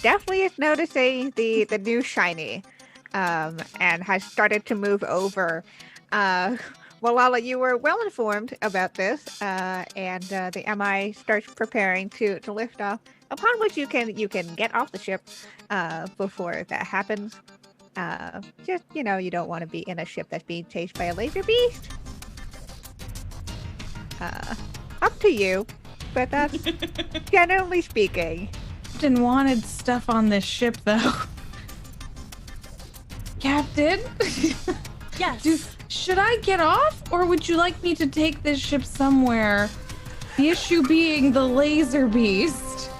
definitely is noticing the new shiny, and has started to move over. Well, Lala, you were well informed about this, and the MI starts preparing to lift off. Upon which you can get off the ship before that happens. Just you don't want to be in a ship that's being chased by a laser beast. Up to you, but that's generally speaking. Captain wanted stuff on this ship, though. Captain? Yes. Should I get off, or would you like me to take this ship somewhere? The issue being the laser beast.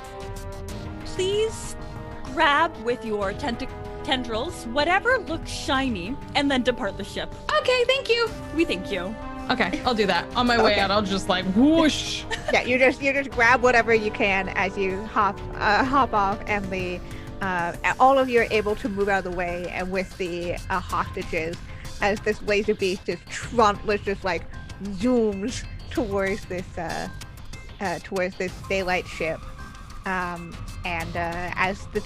Please grab with your tendrils whatever looks shiny and then depart the ship. Okay, thank you. We thank you. Okay, I'll do that. On my way Okay. out, I'll just like whoosh. Yeah, you just grab whatever you can as you hop off, and the all of you are able to move out of the way, and with the hostages, as this laser beast just like zooms towards this daylight ship, and as the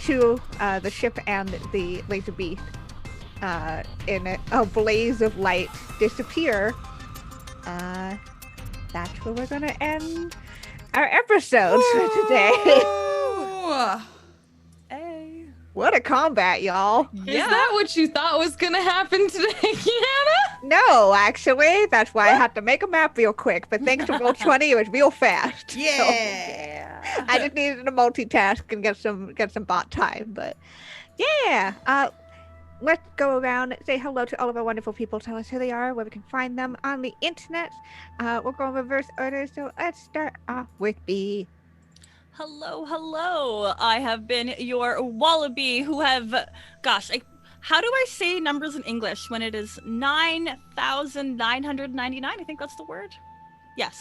ship and the laser beast in a blaze of light disappear, that's where we're gonna end our episode for today. Ooh. Hey. What a combat, y'all. Is that what you thought was gonna happen today, Kienna? No, actually, that's why I had to make a map real quick, but thanks to Roll20, it was real fast. Yeah. So, I just needed to multitask and get some bot time, but yeah. Let's go around and say hello to all of our wonderful people. Tell us who they are, where we can find them on the internet. We'll go in reverse order, so let's start off with B. Hello. I have been your wallaby who have, gosh, how do I say numbers in English when it is 9,999? I think that's the word. Yes.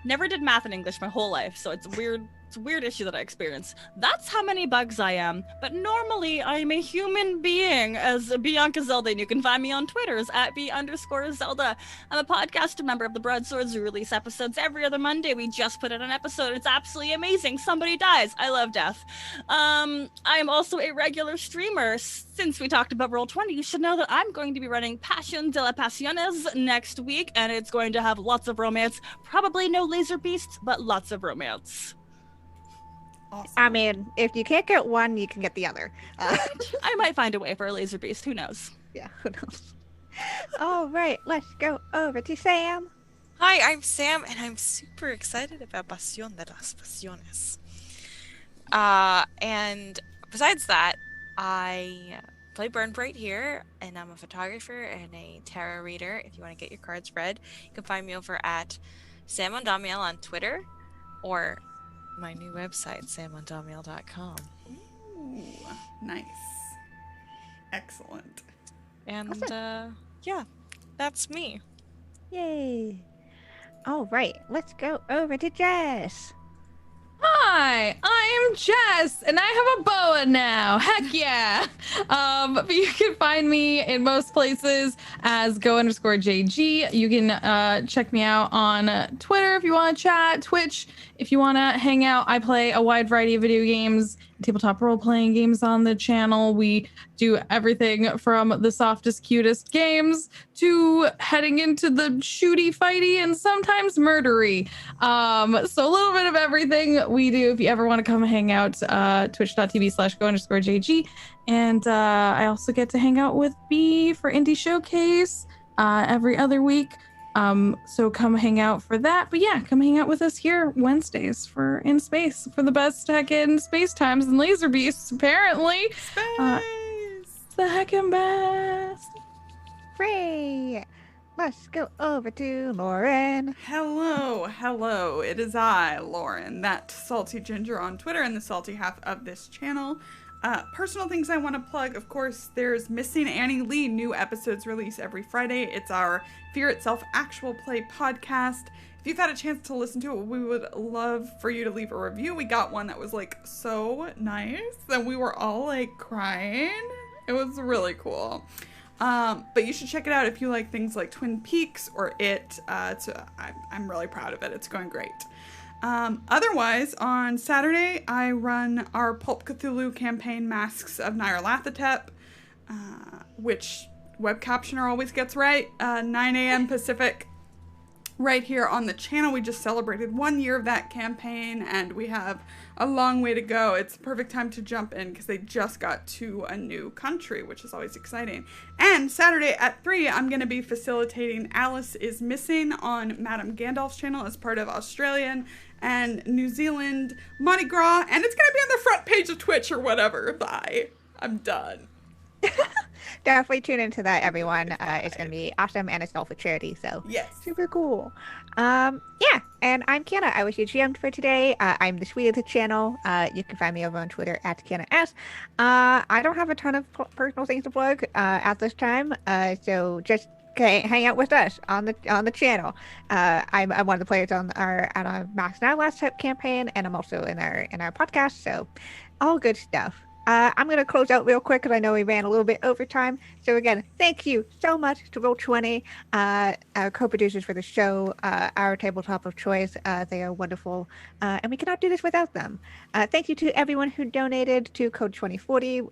Never did math in English my whole life, so it's a weird It's a weird issue that I experience. That's how many bugs I am. But normally, I'm a human being as Bianca Zelda, and you can find me on Twitter as @B_Zelda. I'm a podcast member of the Broadswords. We release episodes every other Monday. We just put out an episode. It's absolutely amazing. Somebody dies. I love death. I am also a regular streamer. Since we talked about Roll20, you should know that I'm going to be running Passion de la Pasiones next week, and it's going to have lots of romance. Probably no laser beasts, but lots of romance. Awesome. I mean, if you can't get one, you can get the other. I might find a way for a laser beast. Who knows? Yeah, who knows? All right, let's go over to Sam. Hi, I'm Sam, and I'm super excited about Pasión de las Pasiones. And besides that, I play Burn Bryte here, and I'm a photographer and a tarot reader. If you want to get your cards read, you can find me over at Undomiel on Twitter, or my new website, samundomiel.com. Ooh, nice. Excellent. And yeah, that's me. Yay. All right, let's go over to Jess. Hi, I'm Jess, and I have a boa now. Heck yeah! But you can find me in most places as go_JG. You can check me out on Twitter if you want to chat, Twitch if you want to hang out. I play a wide variety of video games, tabletop role-playing games on the channel. We do everything from the softest, cutest games to heading into the shooty, fighty, and sometimes murdery. So a little bit of everything we do. If you ever want to come hang out, twitch.tv/go_JG. And I also get to hang out with B for Indie Showcase every other week. So come hang out for that. But yeah, come hang out with us here Wednesdays for In Space for the best heckin' space times and laser beasts, apparently. It's the heckin' best. Hooray! Let's go over to Lauren. Hello. It is I, Lauren, that salty ginger on Twitter and the salty half of this channel. Personal things I want to plug, of course, there's Missing Annie Lee. New episodes release every Friday. It's our Fear Itself actual play podcast. If you've had a chance to listen to it, we would love for you to leave a review. We got one that was like so nice and we were all like crying. It was really cool. But you should check it out if you like things like Twin Peaks or It. I'm really proud of it. It's going great. Otherwise, on Saturday, I run our Pulp Cthulhu campaign, Masks of Nyarlathotep, which web captioner always gets right, 9 a.m. Pacific, right here on the channel. We just celebrated 1 year of that campaign, and we have a long way to go. It's the perfect time to jump in because they just got to a new country, which is always exciting. And Saturday at 3, I'm going to be facilitating Alice is Missing on Madame Gandalf's channel as part of Australian and New Zealand Mardi Gras, and it's going to be on the front page of Twitch or whatever. Bye. I'm done. Definitely tune into that, everyone. It's going to be awesome, and it's all for charity, so Yes. super cool. Yeah, and I'm Kienna. I was your GM for today. I'm the sweet of the channel. You can find me over on Twitter at Kienna S. I don't have a ton of personal things to plug at this time, so just hang out with us on the channel. I'm one of the players on our Max Now Last Step campaign, and I'm also in our podcast, so all good stuff. I'm going to close out real quick because I know we ran a little bit over time. So again, thank you so much to Roll20, our co-producers for the show, our tabletop of choice. They are wonderful, and we cannot do this without them. Thank you to everyone who donated to Code 2040.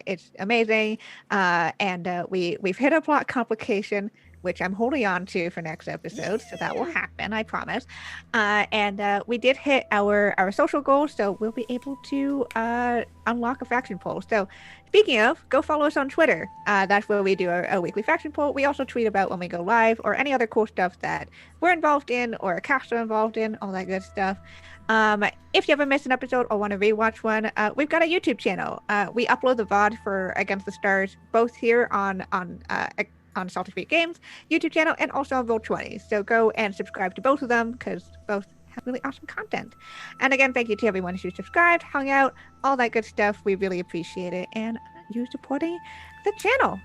It's amazing, and we've hit a plot complication, which I'm holding on to for next episode, so that will happen, I promise. And we did hit our social goals, so we'll be able to unlock a faction poll. So speaking of, go follow us on Twitter. That's where we do a weekly faction poll. We also tweet about when we go live or any other cool stuff that we're involved in or a cast are involved in, all that good stuff. If you ever missed an episode or want to rewatch one, we've got a YouTube channel. We upload the VOD for Against the Stars, both here on Salty Street Games YouTube channel and also on Roll20. So go and subscribe to both of them because both have really awesome content. And again, thank you to everyone who subscribed, hung out, all that good stuff. We really appreciate it, and you supporting the channel.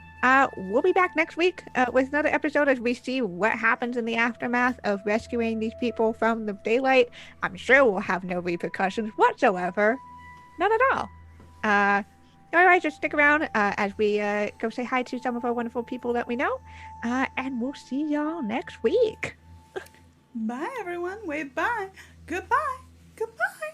We'll be back next week with another episode as we see what happens in the aftermath of rescuing these people from the daylight. I'm sure we'll have no repercussions whatsoever. None at all. Otherwise, just stick around as we go say hi to some of our wonderful people that we know. And we'll see y'all next week. Bye, everyone. Wait, bye. Goodbye. Goodbye.